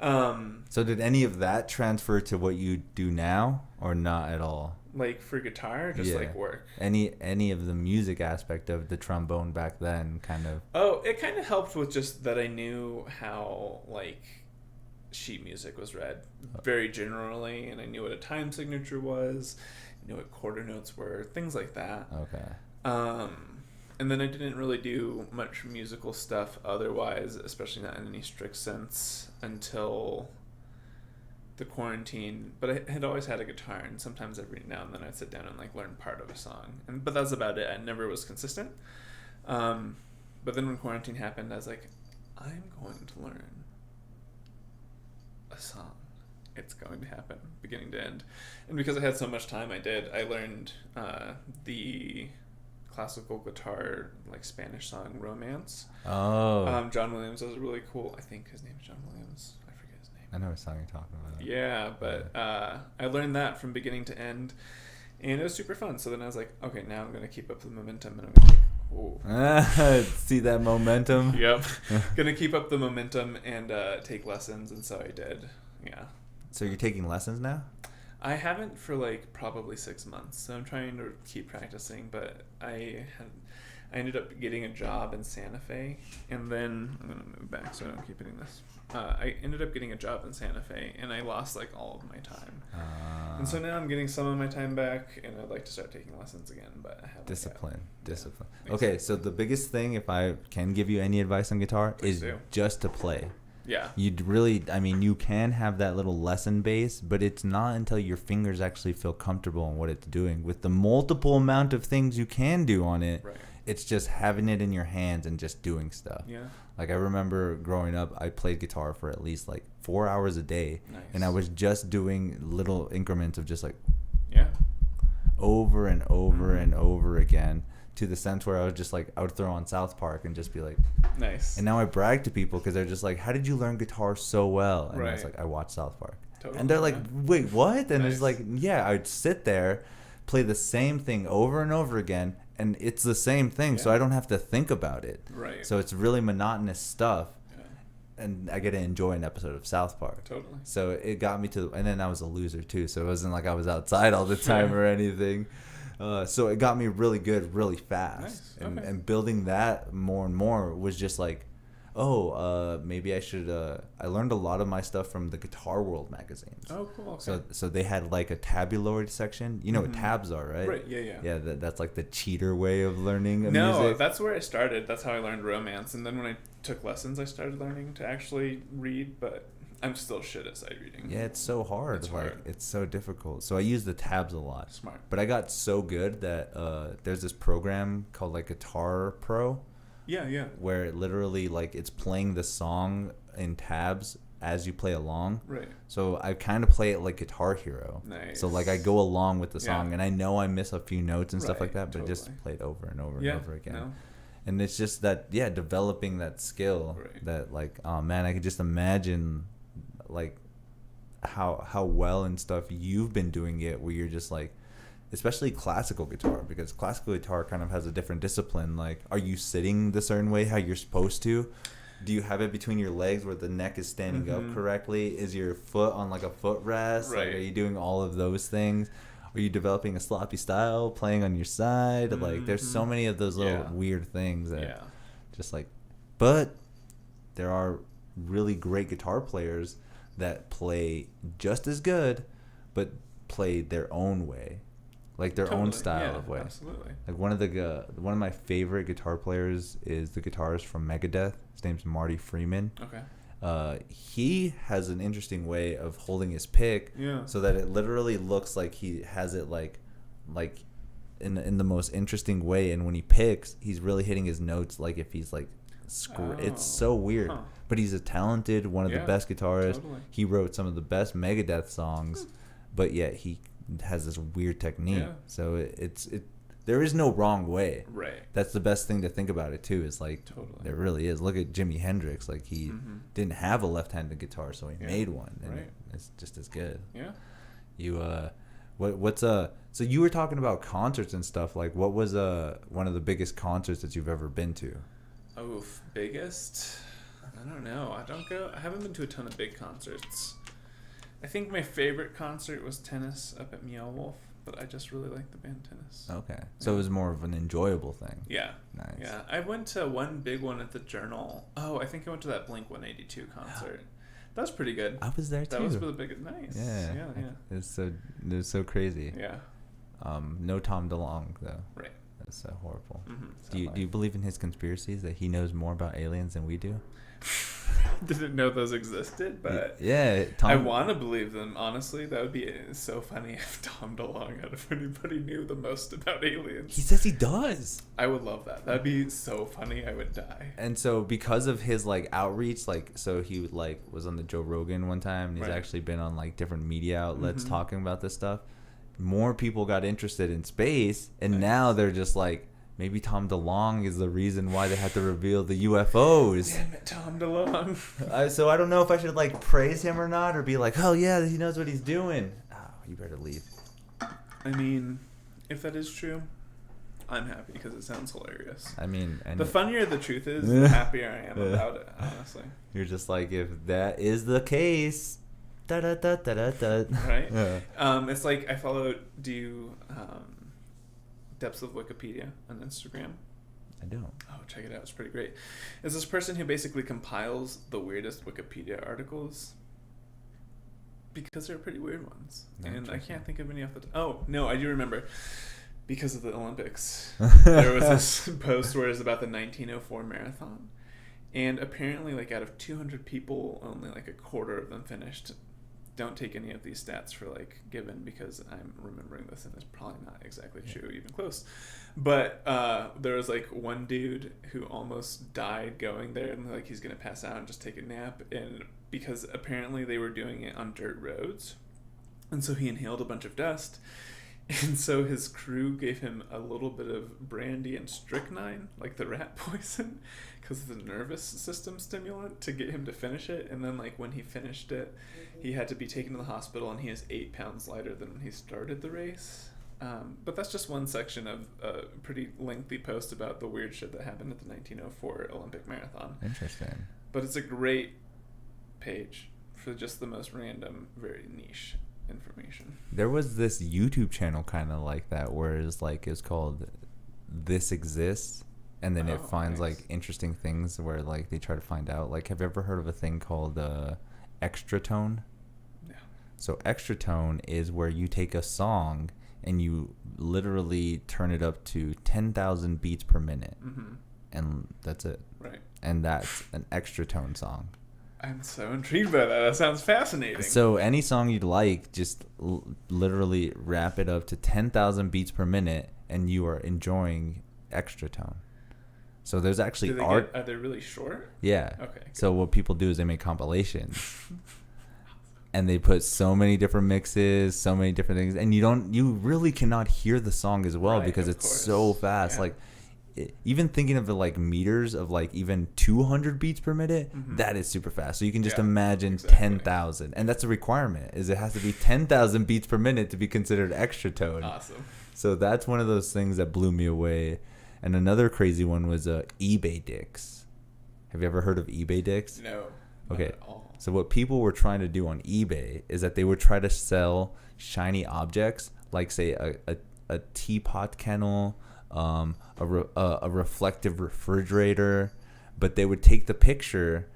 So did any of that transfer to what you do now, or not at all? Like for guitar, or just like work? Any of the music aspect of the trombone back then, kind of. Oh, it kind of helped with just that I knew how like sheet music was read very generally, and I knew what a time signature was, I knew what quarter notes were, things like that. Okay. And then I didn't really do much musical stuff otherwise, especially not in any strict sense, until the quarantine. But I had always had a guitar, and sometimes every now and then I'd sit down and like learn part of a song. But that's about it. I never was consistent. But then when quarantine happened, I was like, I'm going to learn a song. It's going to happen, beginning to end. And because I had so much time, I did. I learned the classical guitar like Spanish song Romance. John Williams was really cool. I think his name is John Williams. I forget his name. I know what song you're talking about. Yeah, but I learned that from beginning to end, and it was super fun. So then I was like, okay, now I'm gonna keep up the momentum, and I'm gonna like, see that momentum. Yep. Gonna keep up the momentum and take lessons, and so I did. Yeah. So you're taking lessons now? I haven't for like probably 6 months, so I'm trying to keep practicing, but I ended up getting a job in Santa Fe, and then I'm gonna move back so I don't keep hitting this. I ended up getting a job in Santa Fe, and I lost like all of my time, and so now I'm getting some of my time back, and I'd like to start taking lessons again, but I haven't. Discipline. Okay, so the biggest thing, if I can give you any advice on guitar, is just to play. Yeah. You'd really, I mean, you can have that little lesson base, but it's not until your fingers actually feel comfortable in what it's doing. With the multiple amount of things you can do on it, Right. it's just having it in your hands and just doing stuff. Yeah. Like I remember growing up, I played guitar for at least like 4 hours a day. Nice. And I was just doing little increments of just like Yeah. over and over and over again, to the sense where I was just like, I would throw on South Park and just be like, Nice. and now I brag to people because they're just like, how did you learn guitar so well? And I was Right. like, I watched South Park. Totally, And they're like, yeah. wait, what? And Nice. it's like, yeah, I'd sit there, play the same thing over and over again, and it's the same thing, so Yeah. I don't have to think about it. Right. So it's really monotonous stuff, Yeah. and I get to enjoy an episode of South Park. Totally. So it got me to, and then I was a loser too, so it wasn't like I was outside all the time or anything. So it got me really good, really fast. Nice. And, Okay. and building that more and more was just like, maybe I should. I learned a lot of my stuff from the Guitar World magazines. Oh, cool. Okay. So they had like a tabuloid section. You know what tabs are, right? Right. Yeah. Yeah. Yeah, that's like the cheater way of learning No, music. that's where I started. That's how I learned romance. And then when I took lessons, I started learning to actually read, but I'm still shit at sight reading. Yeah, it's so hard. It's like hard. it's so difficult. So I use the tabs a lot. Smart. But I got so good that there's this program called like Guitar Pro, Yeah. Yeah. where it literally like it's playing the song in tabs as you play along. Right. So I kind of play it like Guitar Hero. Nice. So like I go along with the song, Yeah. and I know I miss a few notes and stuff like Right, that, but just totally. play it over and over Yeah. and over again. No. And it's just that, yeah, developing that skill Right. that like, oh man, I could just imagine like how well and stuff you've been doing it, where you're just like, especially classical guitar, because classical guitar kind of has a different discipline. Like, are you sitting the certain way how you're supposed to? Do you have it between your legs where the neck is standing up correctly? Is your foot on like a footrest? Right. Like, are you doing all of those things? Are you developing a sloppy style, playing on your side? Like, there's so many of those little Yeah. weird things that Yeah. just like, but there are really great guitar players that play just as good, but play their own way, like their own Totally. style Yeah, of way. Absolutely. Like one of my favorite guitar players is the guitarist from Megadeth. His name's Marty Freeman. Okay. He has an interesting way of holding his pick, Yeah. so that it literally looks like he has it like in the most interesting way. And when he picks, he's really hitting his notes like if he's like it's so weird. Huh. But he's a talented, one of the Yeah, best guitarists. totally. He wrote some of the best Megadeth songs, but yet he has this weird technique. Yeah. So there is no wrong way. Right. That's the best thing to think about it too. Is like Totally. there really is. Look at Jimi Hendrix. Like he didn't have a left-handed guitar, so he Yeah, made one, and right. it's just as good. Yeah. You so you were talking about concerts and stuff. Like what was one of the biggest concerts that you've ever been to? Oh, biggest? I don't know. I haven't been to a ton of big concerts. I think my favorite concert was Tennis up at Meow Wolf, but I just really like the band Tennis. Okay, so it was more of an enjoyable thing. Yeah. Nice. Yeah. I went to one big one at the Journal. Oh, I think I went to that Blink 182 concert. That was pretty good. I was there too. That was really big. Nice. Yeah. Yeah. It was so crazy. Yeah. No Tom DeLonge though. Right. That's so horrible. Mm-hmm. Do you believe in his conspiracies that he knows more about aliens than we do? Didn't know those existed, but Yeah, I want to believe them. Honestly, that would be so funny if Tom DeLonge, out of anybody, knew the most about aliens. He says he does. I would love that. That'd be so funny. I would die. And so because of his like outreach, like so he would, like was on the Joe Rogan one time, and he's Right. actually been on like different media outlets talking about this stuff. More people got interested in space, and now they're just like, maybe Tom DeLonge is the reason why they had to reveal the UFOs. Damn it, Tom DeLonge. So I don't know if I should like praise him or not, or be like, oh yeah, he knows what he's doing. Oh, you better leave. I mean, if that is true, I'm happy because it sounds hilarious. I mean, and The funnier the truth is, the happier I am about it, honestly. you're just like, if that is the case, da da da da da da. Right? Yeah. It's like I follow, Depths of Wikipedia on Instagram. I don't. Oh, check it out. It's pretty great. It's this person who basically compiles the weirdest Wikipedia articles because they're pretty weird ones. And I Interesting. can't think of any off the top. Oh, no, I do remember. Because of the Olympics. There was this post where it's about the 1904 marathon. And apparently, like, out of 200 people, only like a quarter of them finished. Don't take any of these stats for like given, because I'm remembering this and it's probably not exactly true, even close. But there was like one dude who almost died going there, and like he's gonna pass out and just take a nap, and because apparently they were doing it on dirt roads, and so he inhaled a bunch of dust, and so his crew gave him a little bit of brandy and strychnine, like the rat poison, because of the nervous system stimulant, to get him to finish it. And then like when he finished it, he had to be taken to the hospital, and he is 8 pounds lighter than when he started the race. But that's just one section of a pretty lengthy post about the weird shit that happened at the 1904 Olympic Marathon. Interesting. But it's a great page for just the most random, very niche information. There was this YouTube channel kind of like that, where it's called This Exists, and then it finds nice. like interesting things where like they try to find out. Like, have you ever heard of a thing called extra tone? Yeah. So extra tone is where you take a song and you literally turn it up to 10,000 beats per minute, and that's it. Right. And that's an extra tone song. I'm so intrigued by that. That sounds fascinating. So any song you'd like, just literally wrap it up to 10,000 beats per minute, and you are enjoying extra tone. So there's actually art. Are they really short? Yeah. Okay. Good. So what people do is they make compilations, and they put so many different mixes, so many different things, and you really cannot hear the song as well, because it's so fast. Yeah. Like, even thinking of the like meters of like even 200 beats per minute, that is super fast. So you can just imagine 10,000, and that's a requirement, is it has to be 10,000 beats per minute to be considered extra tone. Awesome. So that's one of those things that blew me away. And another crazy one was eBay dicks. Have you ever heard of eBay dicks? No. Okay. Not at all. So what people were trying to do on eBay is that they would try to sell shiny objects, like say a teapot kennel, a reflective refrigerator, but they would take the picture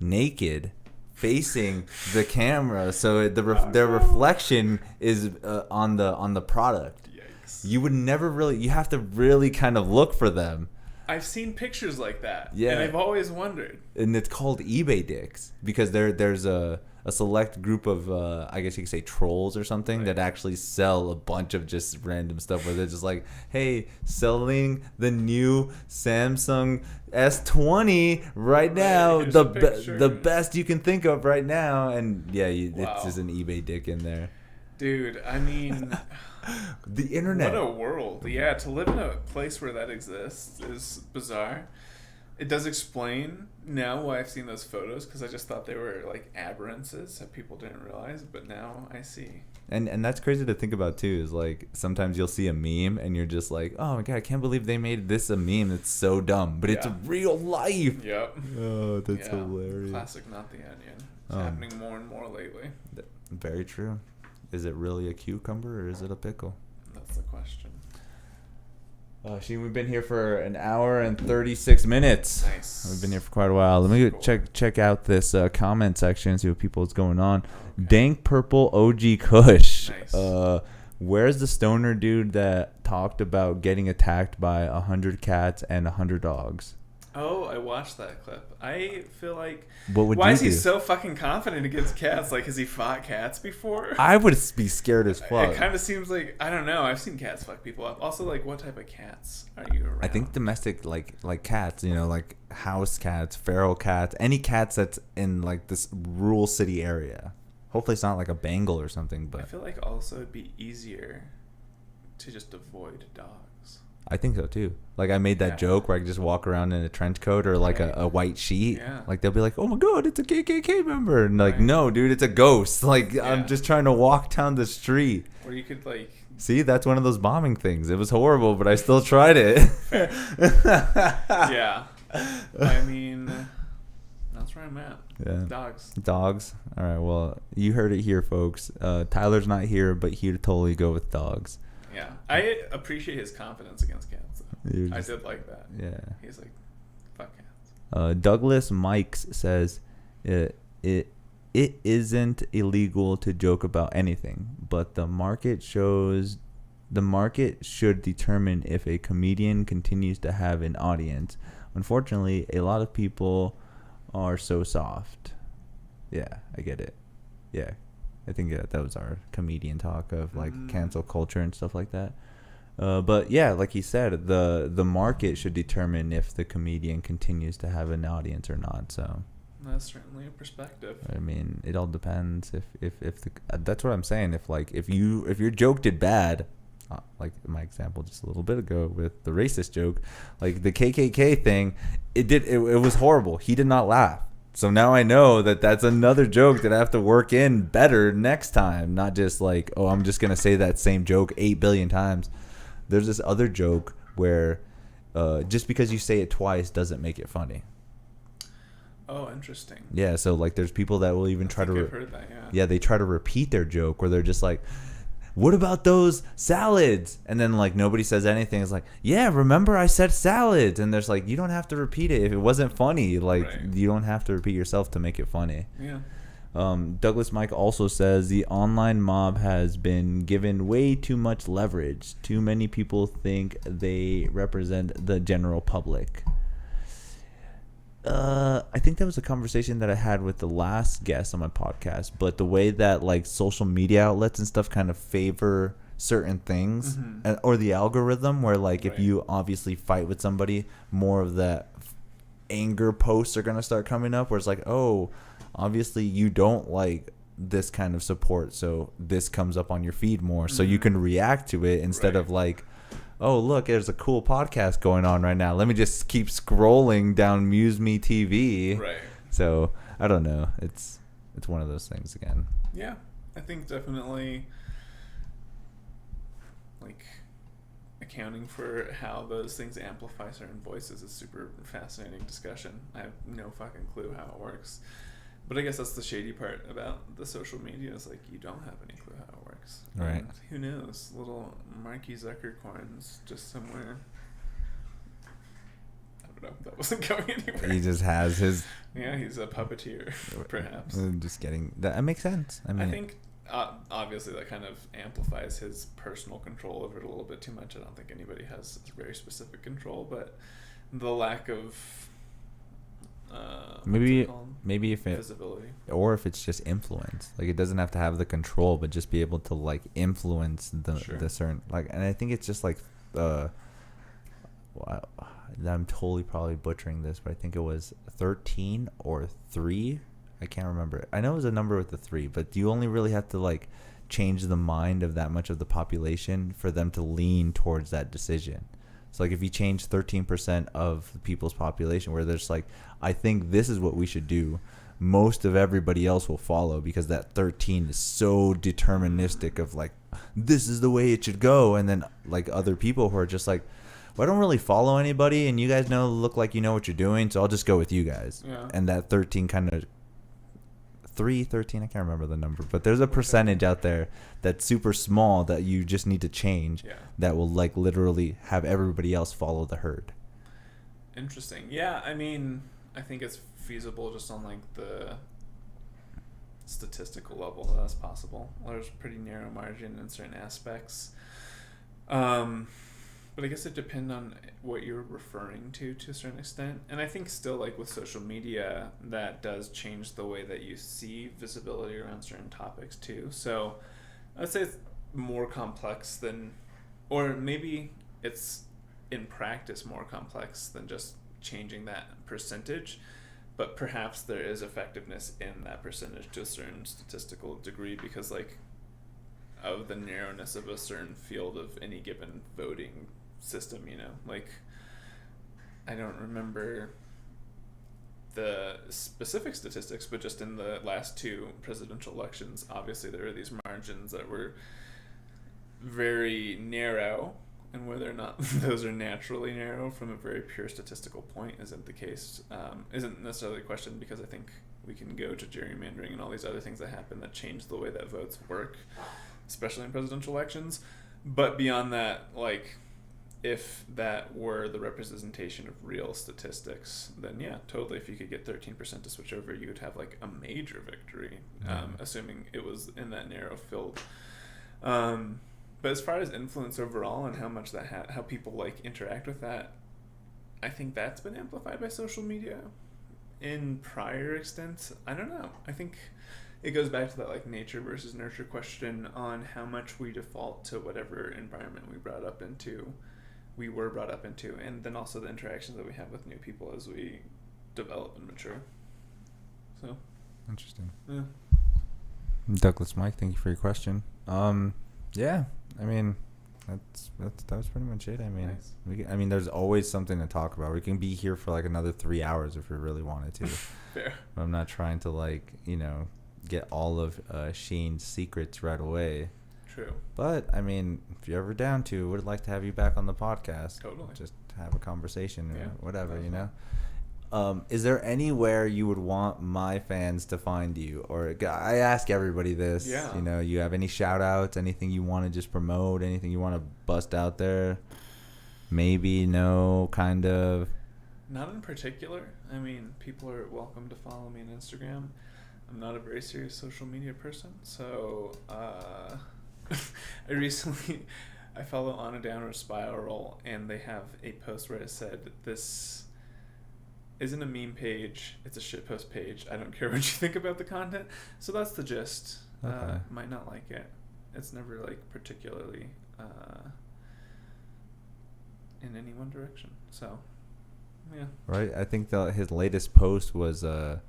naked, facing the camera, so their reflection is on the product. Yikes! You would never really. You have to really kind of look for them. I've seen pictures like that, yeah, and I've always wondered. And it's called eBay dicks because there's a select group of I guess you could say trolls or something, right, that actually sell a bunch of just random stuff, where they're just like, hey, selling the new Samsung S20 right now, the best you can think of right now, and yeah, it's just an eBay dick in there. Dude, I mean, the internet. What a world. Yeah, to live in a place where that exists is bizarre. It does explain now why I've seen those photos, because I just thought they were like aberrances that people didn't realize, but now I see. And that's crazy to think about too, is like sometimes you'll see a meme and you're just like, oh my god, I can't believe they made this a meme. It's so dumb, but it's real life. Yep. Oh, that's hilarious. Classic Not the Onion. It's happening more and more lately. Very true. Is it really a cucumber or is it a pickle? That's the question. We've been here for an hour and 36 minutes. Nice. We've been here for quite a while. Let me check out this comment section, see what people is going on. Okay. Dank Purple OG Kush. Nice. Where's the stoner dude that talked about getting attacked by 100 cats and 100 dogs? Oh, I watched that clip. I feel like, why is he so fucking confident against cats? Like, has he fought cats before? I would be scared as fuck. It kind of seems like, I don't know. I've seen cats fuck people up. Also, like, what type of cats are you around? I think domestic, like cats, like house cats, feral cats, any cats that's in like this rural city area. Hopefully it's not like a Bengal or something. But I feel like also it'd be easier to just avoid dogs. I think so too. Like I made that joke where I could just walk around in a trench coat or like a white sheet. Yeah. Like they'll be like, "Oh my god, it's a KKK member," and like, "No, dude, it's a ghost." Like I'm just trying to walk down the street. Or you could like. See, that's one of those bombing things. It was horrible, but I still tried it. Fair. Yeah. I mean, that's where I'm at. Yeah. Dogs. All right. Well, you heard it here, folks. Tyler's not here, but he'd totally go with dogs. Yeah, I appreciate his confidence against cats. I did like that. Yeah. He's like, fuck cats. Douglas Mikes says, it isn't illegal to joke about anything, but the market should determine if a comedian continues to have an audience unfortunately, a lot of people are so soft. Yeah, I get it. Yeah, I think that was our comedian talk of like cancel culture and stuff like that. But yeah, like he said, the market should determine if the comedian continues to have an audience or not. So that's certainly a perspective. I mean, it all depends. If the that's what I'm saying. If your joke did bad, like my example just a little bit ago with the racist joke, like the KKK thing, it was horrible. He did not laugh. So now I know that that's another joke that I have to work in better next time. Not just like, oh, I'm just gonna say that same joke 8 billion times. There's this other joke where just because you say it twice doesn't make it funny. Oh, interesting. Yeah, so like there's people that will even try to I've heard that, yeah. Yeah, they try to repeat their joke where they're just like, what about those salads? And then like nobody says anything. It's like, yeah, remember I said salads. And there's like, you don't have to repeat it if it wasn't funny. Like you don't have to repeat yourself to make it funny. Yeah. Douglas Mike also says the online mob has been given way too much leverage. Too many people think they represent the general public. I think that was a conversation that I had with the last guest on my podcast, but the way that like social media outlets and stuff kind of favor certain things or the algorithm where like if you obviously fight with somebody, more of that anger posts are going to start coming up where it's like, oh, obviously you don't like this kind of support, so this comes up on your feed more so you can react to it instead of like, oh, look, there's a cool podcast going on right now. Let me just keep scrolling down MuseMe TV. Right. So, I don't know. It's one of those things again. Yeah. I think definitely, like, accounting for how those things amplify certain voices is super fascinating discussion. I have no fucking clue how it works. But I guess that's the shady part about the social media is like you don't have any clue how it works. Right. And who knows? Little Marky Zuckercorns just somewhere. I don't know. That wasn't going anywhere. He just has his... Yeah, he's a puppeteer, perhaps. Just kidding. That makes sense. I mean, I think obviously that kind of amplifies his personal control over it a little bit too much. I don't think anybody has very specific control, but the lack of... maybe if it visibility, or if it's just influence, like it doesn't have to have the control but just be able to like influence the certain like, and I think it's just like I'm totally probably butchering this, but I think it was 13 or 3, I can't remember. I know it was a number with the 3, but you only really have to like change the mind of that much of the population for them to lean towards that decision. So like if you change 13% of the people's population where there's like, I think this is what we should do, most of everybody else will follow because that 13 is so deterministic of like, this is the way it should go. And then like other people who are just like, well, I don't really follow anybody and you guys look like you know what you're doing, so I'll just go with you guys. Yeah. And that 13 kind of 13, I can't remember the number, but there's a percentage out there that's super small that you just need to change that will like literally have everybody else follow the herd. Interesting. Yeah, I mean, I think it's feasible just on like the statistical level that's possible. There's pretty narrow margin in certain aspects. But I guess it depends on what you're referring to a certain extent. And I think still like with social media, that does change the way that you see visibility around certain topics too. So I'd say it's more complex than, or maybe it's in practice more complex than just changing that percentage. But perhaps there is effectiveness in that percentage to a certain statistical degree because like of the narrowness of a certain field of any given voting system, you know, like I don't remember the specific statistics, but just in the last 2 presidential elections, obviously there are these margins that were very narrow, and whether or not those are naturally narrow from a very pure statistical point isn't the case, isn't necessarily a question, because I think we can go to gerrymandering and all these other things that happen that change the way that votes work, especially in presidential elections. But beyond that, like, if that were the representation of real statistics, then yeah, totally. If you could get 13% to switch over, you would have like a major victory, assuming it was in that narrow field. But as far as influence overall and how much that how people like interact with that, I think that's been amplified by social media in prior extents. I don't know. I think it goes back to that like nature versus nurture question on how much we default to whatever environment we were brought up into, and then also the interactions that we have with new people as we develop and mature. So interesting. Yeah. Douglas Mike, thank you for your question. Yeah, I mean, that was pretty much it. I mean, Nice. There's always something to talk about. We can be here for like another 3 hours if we really wanted to. Fair. But I'm not trying to like, get all of Sheen's secrets right away. True. But I mean, if you're ever down to, would like to have you back on the podcast. Totally. Just have a conversation or whatever, Definitely. Is there anywhere you would want my fans to find you? Or I ask everybody this. Yeah. You have any shout outs, anything you want to just promote, anything you want to bust out there? Maybe, no, kind of. Not in particular. I mean, people are welcome to follow me on Instagram. I'm not a very serious social media person, so I follow On a Downward Spiral, and they have a post where it said, "This isn't a meme page, it's a shitpost page. I don't care what you think about the content." So that's the gist. Okay. Might not like it. It's never like particularly in any one direction. So, yeah. Right? I think his latest post was the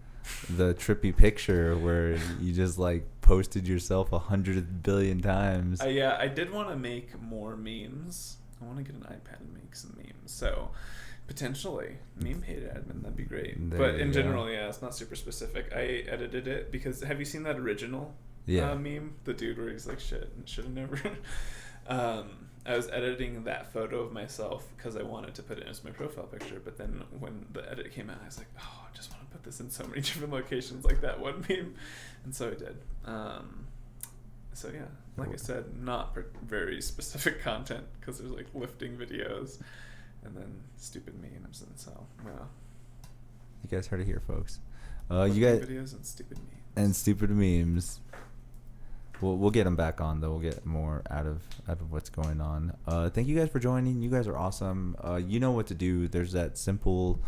trippy picture where you just like posted yourself 100 billion times. Yeah, I did want to make more memes. I want to get an iPad and make some memes. So potentially meme page admin, that'd be great. There But you in go. general, yeah, it's not super specific. I edited it because have you seen that original meme? The dude where he's like, shit, should have never. I was editing that photo of myself because I wanted to put it as my profile picture, but then when the edit came out, I was like, oh, I just want to put this in so many different locations like that one meme, and so I did. So yeah, like I said, not very specific content because there's like lifting videos and then stupid memes, and so well. You guys heard it here, folks. You Lifting guys videos and stupid memes. and stupid memes. We'll get them back on though. We'll get more out of what's going on. Thank you guys for joining. You guys are awesome. You know what to do. There's that simple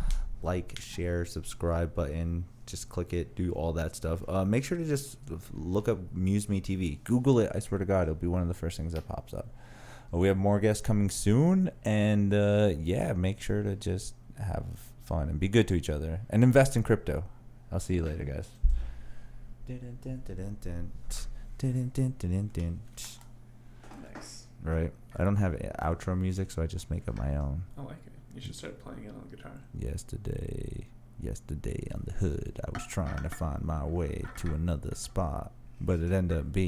like, share, subscribe button. Just click it. Do all that stuff. Make sure to just look up MuseMe TV. Google it. I swear to God, it'll be one of the first things that pops up. We have more guests coming soon, and make sure to just have fun and be good to each other and invest in crypto. I'll see you later, guys. Nice. Right. I don't have outro music, so I just make up my own. I like it. You should start playing it on the guitar. Yesterday on the hood, I was trying to find my way to another spot, but it ended up being